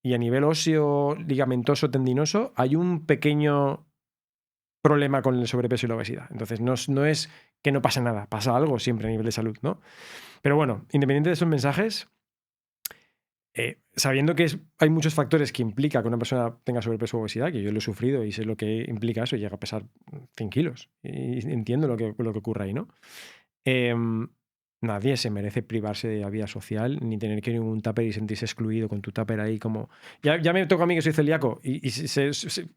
y a nivel óseo, ligamentoso, tendinoso, hay un pequeño problema con el sobrepeso y la obesidad. Entonces, no es que no pasa nada, pasa algo siempre a nivel de salud, ¿no? Pero bueno, independiente de esos mensajes... sabiendo que hay muchos factores que implica que una persona tenga sobrepeso o obesidad, que yo lo he sufrido y sé lo que implica eso, llega a pesar 100 kilos. Y entiendo lo que ocurre ahí, ¿no? Nadie se merece privarse de la vida social ni tener que ir a un tupper y sentirse excluido con tu tupper ahí como... Ya me toca a mí que soy celíaco y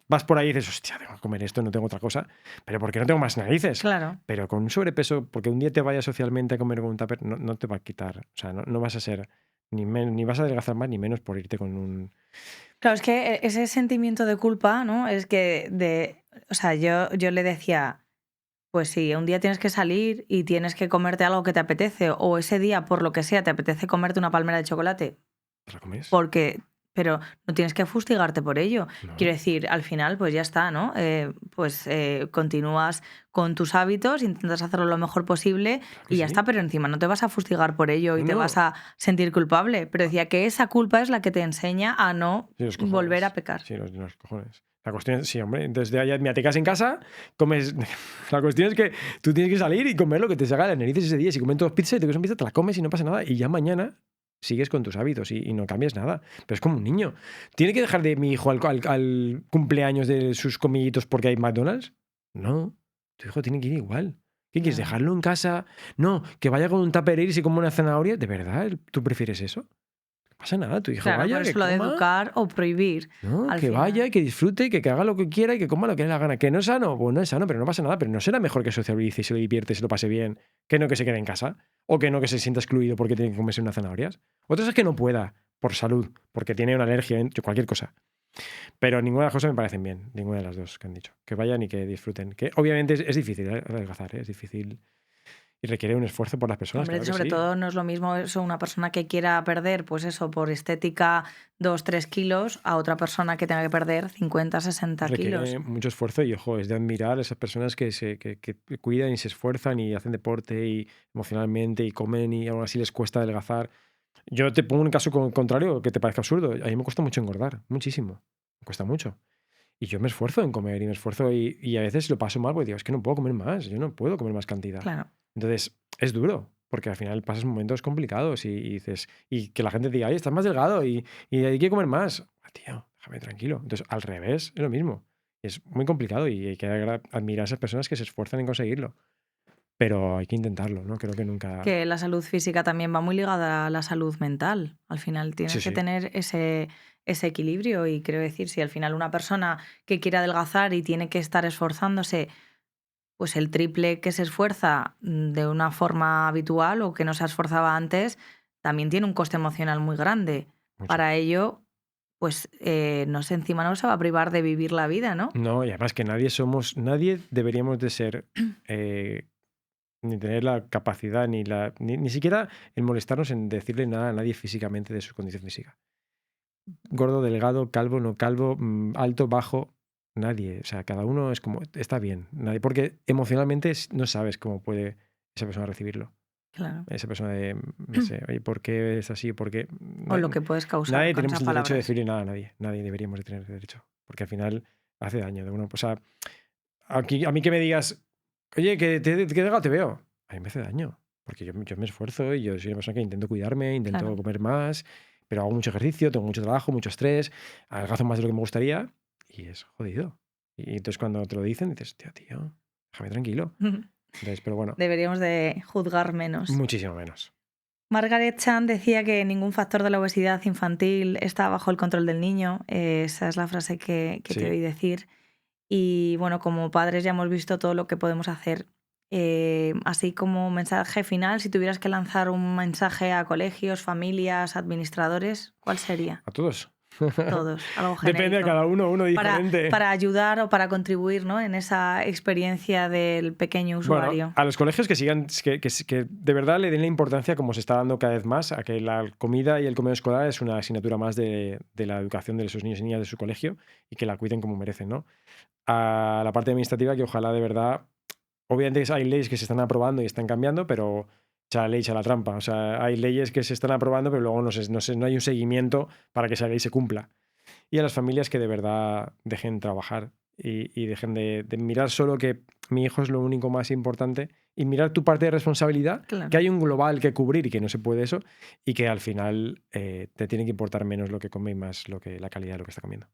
vas por ahí y dices, hostia, tengo que comer esto, no tengo otra cosa. Pero porque no tengo más narices. Claro. Pero con un sobrepeso, porque un día te vayas socialmente a comer con un tupper, no te va a quitar. O sea, no vas a ser... Ni vas a adelgazar más ni menos por irte con un... Claro, es que ese sentimiento de culpa, ¿no? Es que o sea, yo le decía, pues sí, un día tienes que salir y tienes que comerte algo que te apetece, o ese día, por lo que sea, te apetece comerte una palmera de chocolate, ¿Te la comes? pero no tienes que fustigarte por ello. No. Quiero decir, al final, pues ya está, ¿no? Continúas con tus hábitos, intentas hacerlo lo mejor posible Claro que y ya sí. está, pero encima no te vas a fustigar por ello y No, te no. vas a sentir culpable. Pero decía que esa culpa es la que te enseña a no Sí, los cojones. volver a pecar. Sí, los cojones. La cuestión es, sí, hombre, entonces ya mira, te quedas en casa, comes... La cuestión es que tú tienes que salir y comer lo que te salga de las narices ese día. Si comen todos pizza y te comes una pizza, te la comes y no pasa nada. Y ya mañana sigues con tus hábitos y no cambias nada. Pero es como un niño. ¿Tiene que dejar de mi hijo al cumpleaños de sus comillitos porque hay McDonald's? No. Tu hijo tiene que ir igual. ¿Qué quieres? No. ¿Dejarlo en casa? No. ¿Que vaya con un tupper y se coma una zanahoria? ¿De verdad? ¿Tú prefieres eso? No pasa nada, tu hijo Claro, vaya, por que eso lo de coma, educar o prohibir. ¿no? al Que final. vaya, que disfrute, que haga lo que quiera y que coma lo que le dé la gana. ¿Que no es sano? Pues no es sano, pero no pasa nada. Pero no será mejor que socialice y se lo divierte y se lo pase bien, que no que se quede en casa. O que no que se sienta excluido porque tiene que comerse unas zanahorias. Otra es que no pueda, por salud, porque tiene una alergia, cualquier cosa. Pero ninguna de las cosas me parecen bien, ninguna de las dos que han dicho. Que vayan y que disfruten. Que obviamente es difícil adelgazar, es difícil y requiere un esfuerzo por las personas. Hombre, Claro que sobre sí. todo no es lo mismo eso, una persona que quiera perder, pues eso, por estética 2-3 kilos, a otra persona que tenga que perder 50-60 Requiere kilos. mucho esfuerzo y, ojo, es de admirar a esas personas que cuidan y se esfuerzan y hacen deporte y emocionalmente y comen y aún así les cuesta adelgazar. Yo te pongo un caso contrario que te parezca absurdo. A mí me cuesta mucho engordar, muchísimo. Me cuesta mucho. Y yo me esfuerzo en comer y me esfuerzo y a veces lo paso mal porque digo, es que no puedo comer más, yo no puedo comer más cantidad. Claro. Entonces, es duro. porque al final pasas momentos complicados y dices, y que la gente te diga, oye, estás más delgado y hay que comer más. Tío, déjame tranquilo. Entonces, al revés, es lo mismo. Es muy complicado y hay que admirar a esas personas que se esfuerzan en conseguirlo. Pero hay que intentarlo, ¿no? Creo que nunca... Que la salud física también va muy ligada a la salud mental. Al final tienes Sí, que sí. tener ese equilibrio y quiero decir, si al final una persona que quiere adelgazar y tiene que estar esforzándose pues el triple que se esfuerza de una forma habitual o que no se esforzaba antes, también tiene un coste emocional muy grande. Mucho. Para ello, pues no sé, encima no se va a privar de vivir la vida, ¿no? No, y además que nadie deberíamos de ser, ni tener la capacidad, ni siquiera el molestarnos en decirle nada a nadie físicamente de su condición física. Gordo, delgado, calvo, no calvo, alto, bajo, nadie. O sea, cada uno es como, está bien. Nadie, porque emocionalmente no sabes cómo puede esa persona recibirlo. Claro. Esa persona de, no sé, oye, ¿por qué es así? ¿Por qué? O lo que puedes causar Nadie con tenemos esas el derecho de palabras. decirle nada a nadie. Nadie deberíamos de tener el derecho. Porque al final hace daño de uno. O sea, aquí, a mí que me digas, oye, que delgado te veo. A mí me hace daño. Porque yo me esfuerzo y yo soy una persona que intento cuidarme, intento Claro. comer más, pero hago mucho ejercicio, tengo mucho trabajo, mucho estrés, adelgazo más de lo que me gustaría y es jodido. Y entonces cuando te lo dicen dices, tío, déjame tranquilo. Entonces, pero bueno, Deberíamos de juzgar menos. muchísimo menos. Margaret Chan decía que ningún factor de la obesidad infantil está bajo el control del niño. Esa es la frase que Sí. te oí decir. Y bueno, como padres ya hemos visto todo lo que podemos hacer. Así como mensaje final, si tuvieras que lanzar un mensaje a colegios, familias, administradores, ¿cuál sería? A todos. Todos, algo genérico. Depende de cada uno diferente. Para ayudar o para contribuir, ¿no? En esa experiencia del pequeño usuario. Bueno, a los colegios que sigan, que de verdad le den la importancia, como se está dando cada vez más, a que la comida y el comedor escolar es una asignatura más de la educación de sus niños y niñas de su colegio y que la cuiden como merecen, ¿no? A la parte administrativa, que ojalá de verdad, obviamente hay leyes que se están aprobando y están cambiando, pero echa la ley, echa la trampa. O sea, hay leyes que se están aprobando, pero luego no hay un seguimiento para que esa ley se cumpla. Y a las familias que de verdad dejen trabajar y dejen de mirar solo que mi hijo es lo único más importante y mirar tu parte de responsabilidad, Claro. que hay un global que cubrir y que no se puede eso, y que al final te tiene que importar menos lo que come y más la calidad de lo que está comiendo.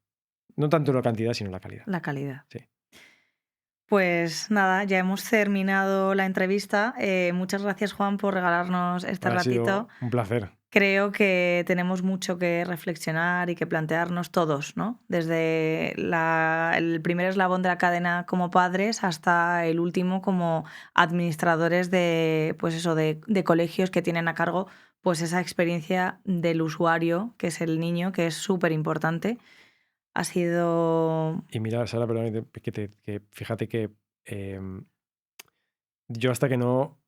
No tanto la cantidad, sino la calidad. La calidad. Sí. Pues nada, ya hemos terminado la entrevista. Muchas gracias, Juan, por regalarnos este Ha sido ratito. un placer. Creo que tenemos mucho que reflexionar y que plantearnos todos, ¿no? Desde el primer eslabón de la cadena como padres hasta el último como administradores de, pues eso, de colegios que tienen a cargo pues esa experiencia del usuario, que es el niño, que es súper importante. Ha sido... Y mira, Sara, perdón, que fíjate que yo hasta que no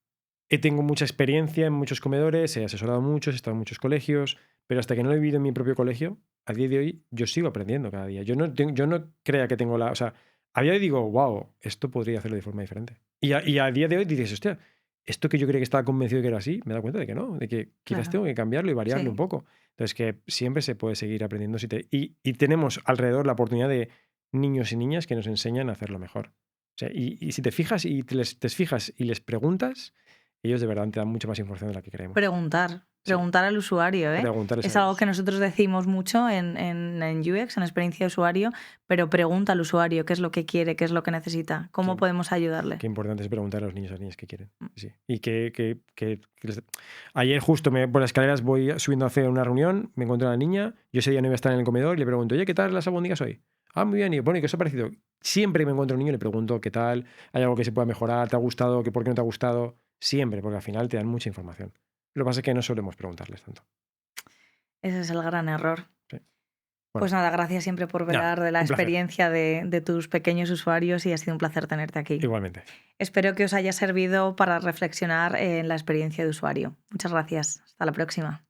tengo mucha experiencia en muchos comedores, he asesorado muchos, he estado en muchos colegios, pero hasta que no lo he vivido en mi propio colegio, a día de hoy yo sigo aprendiendo cada día. Yo no crea que tengo la... O sea, a día de hoy digo, wow, esto podría hacerlo de forma diferente. Y a día de hoy dices, hostia, esto que yo creía que estaba convencido que era así, me he dado cuenta de que no, de que quizás Claro. tengo que cambiarlo y variarlo Sí. un poco. Entonces, que siempre se puede seguir aprendiendo. Y tenemos alrededor la oportunidad de niños y niñas que nos enseñan a hacerlo mejor. O sea, y si te fijas y te fijas y les preguntas, ellos de verdad te dan mucha más información de la que creemos. Preguntar al usuario, ¿eh? Preguntar Es algo que nosotros decimos mucho en UX, en experiencia de usuario, pero pregunta al usuario qué es lo que quiere, qué es lo que necesita, cómo podemos ayudarle. Qué importante es preguntar a los niños y a las niñas qué quieren. Sí. Y ayer justo por las escaleras voy subiendo a hacer una reunión, me encuentro a la niña, yo ese día no iba a estar en el comedor y le pregunto, oye, ¿qué tal las albóndigas hoy? Ah, muy bien, y bueno, ¿y qué os ha parecido? Siempre que me encuentro a un niño le pregunto qué tal, hay algo que se pueda mejorar, ¿te ha gustado? ¿Por qué no te ha gustado? Siempre, porque al final te dan mucha información. Lo que pasa es que no solemos preguntarles tanto. Ese es el gran error. Sí. Bueno, pues nada, gracias siempre por velar de la experiencia de tus pequeños usuarios y ha sido un placer tenerte aquí. Igualmente. Espero que os haya servido para reflexionar en la experiencia de usuario. Muchas gracias. Hasta la próxima.